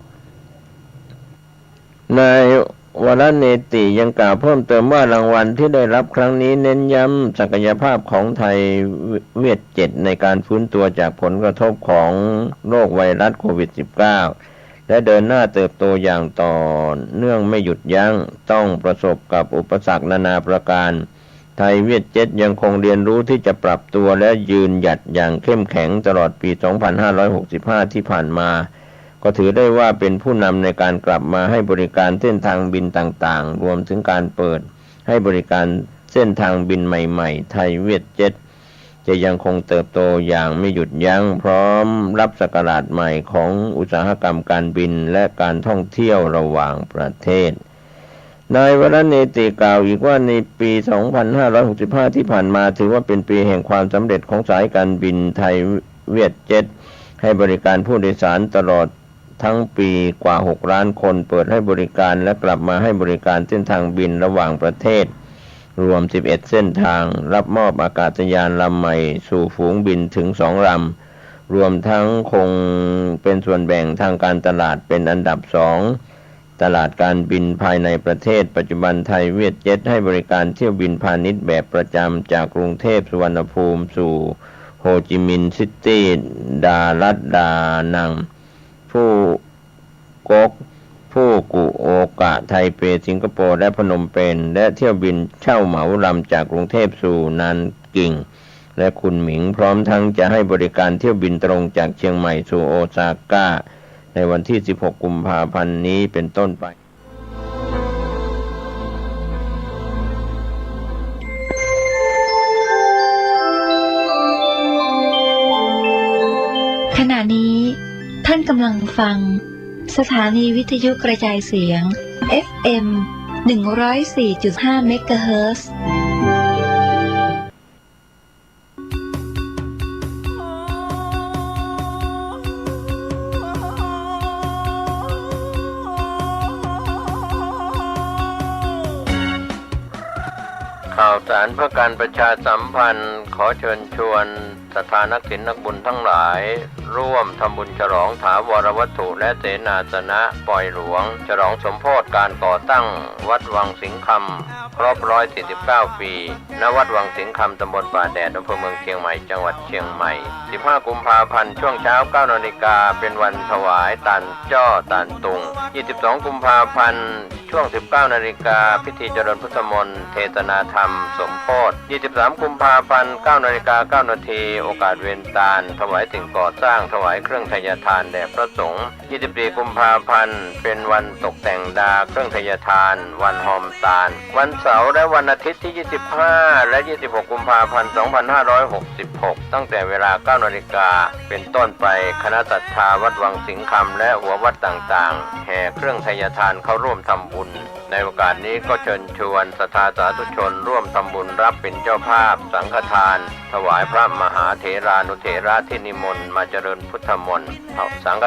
นายวรเนติยังกล่าวเพิ่มเติมว่ารางวัลที่ได้รับครั้งนี้เน้นย้ำศักยภาพของไทยเวียดเจ็ตในการฟื้นตัวจากผลกระทบของโรคไวรัสโควิด -19และเดินหน้าเติบโตอย่างต่อเนื่องไม่หยุดยั้งต้องประสบกับอุปสรรคนานาประการไทยเวียดเจ็ตยังคงเรียนรู้ที่จะปรับตัวและยืนหยัดอย่างเข้มแข็งตลอดปี 2565 ที่ผ่านมาก็ถือได้ว่าเป็นผู้นำในการกลับมาให้บริการเส้นทางบินต่างๆรวมถึงการเปิดให้บริการเส้นทางบินใหม่ๆไทยเวียดเจ็ตจะยังคงเติบโตอย่างไม่หยุดยั้งพร้อมรับศักราชใหม่ของอุตสาหกรรมการบินและการท่องเที่ยวระหว่างประเทศนายวรเนติกล่าวอีกว่าในปี 2565 ที่ผ่านมาถือว่าเป็นปีแห่งความสำเร็จของสายการบินไทยเวียดเจ็ตให้บริการผู้โดยสารตลอดทั้งปีกว่า6 ล้านคนเปิดให้บริการและกลับมาให้บริการเส้นทางบินระหว่างประเทศรวม11เส้นทางรับมอบอากาศยานลำใหม่สู่ฝูงบินถึง2 ลำรวมทั้งคงเป็นส่วนแบ่งทางการตลาดเป็นอันดับ2ตลาดการบินภายในประเทศปัจจุบันไทยเวียดเจ็ตให้บริการเที่ยวบินพาณิชย์แบบประจำจากกรุงเทพสุวรรณภูมิสู่โฮจิมินห์ซิตี้ดารัตดานังผู้กุโอกะไทเปสิงคโปร์และพนมเปญและเที่ยวบินเช่าเหมาลำจากกรุงเทพสู่นันกิงและคุนหมิงพร้อมทั้งจะให้บริการเที่ยวบินตรงจากเชียงใหม่สู่โอซาก้าในวันที่16 กุมภาพันธ์นี้เป็นต้นไปขณะนี้ท่านกำลังฟังสถานีวิทยุกระจายเสียง FM 104.5 เมกะเฮิรตซ์ข่าวสารเพื่อการประชาสัมพันธ์ขอเชิญชวนศรัทธานักศิลนักบุญทั้งหลายร่วมทำบุญฉลองถาวรวัตถุและเสนาสนะปล่อยหลวงฉลองสมโภชการก่อตั้งวัดวังสิงคำครบ149 ปีณวัดวังสิงคำตำบลป่าแดดอำเภอเมืองเชียงใหม่จังหวัดเชียงใหม่15 กุมภาพันธ์ช่วงเช้า 9 นาฬิกาเป็นวันถวายตันจ้อตันตุง22 กุมภาพันธ์ช่วง 19 นาฬิกาพิธีเจริญพุทธมนต์เทศนาธรรมสมโภช23 กุมภาพันธ์ 9 นาฬิกา 9 นาที โอกาสเวนตาลถวายสิ่งก่อสร้างถวายเครื่องทยทานแด่พระสงฆ์24 กุมภาพันธ์เป็นวันตกแต่งดาเครื่องทยทานวันหอมตาลวันเสาร์และวันอาทิตย์ที่25และ26 กุมภาพันธ์ 2566ตั้งแต่เวลา 9 นาฬิกาเป็นต้นไปคณะศรัทธาวัดวังสิงห์คำและหัววัดต่างๆแห่เครื่องทยทานเข้าร่วมทำบุญในโอกาสนี้ก็เชิญชวนศรัทธาสาธุชนร่วมทำบุญรับเป็นเจ้าภาพสังฆทานถวายพระมหาเถรานุเถระที่นิมนต์มาเจริญพุทธมนต์สังฆ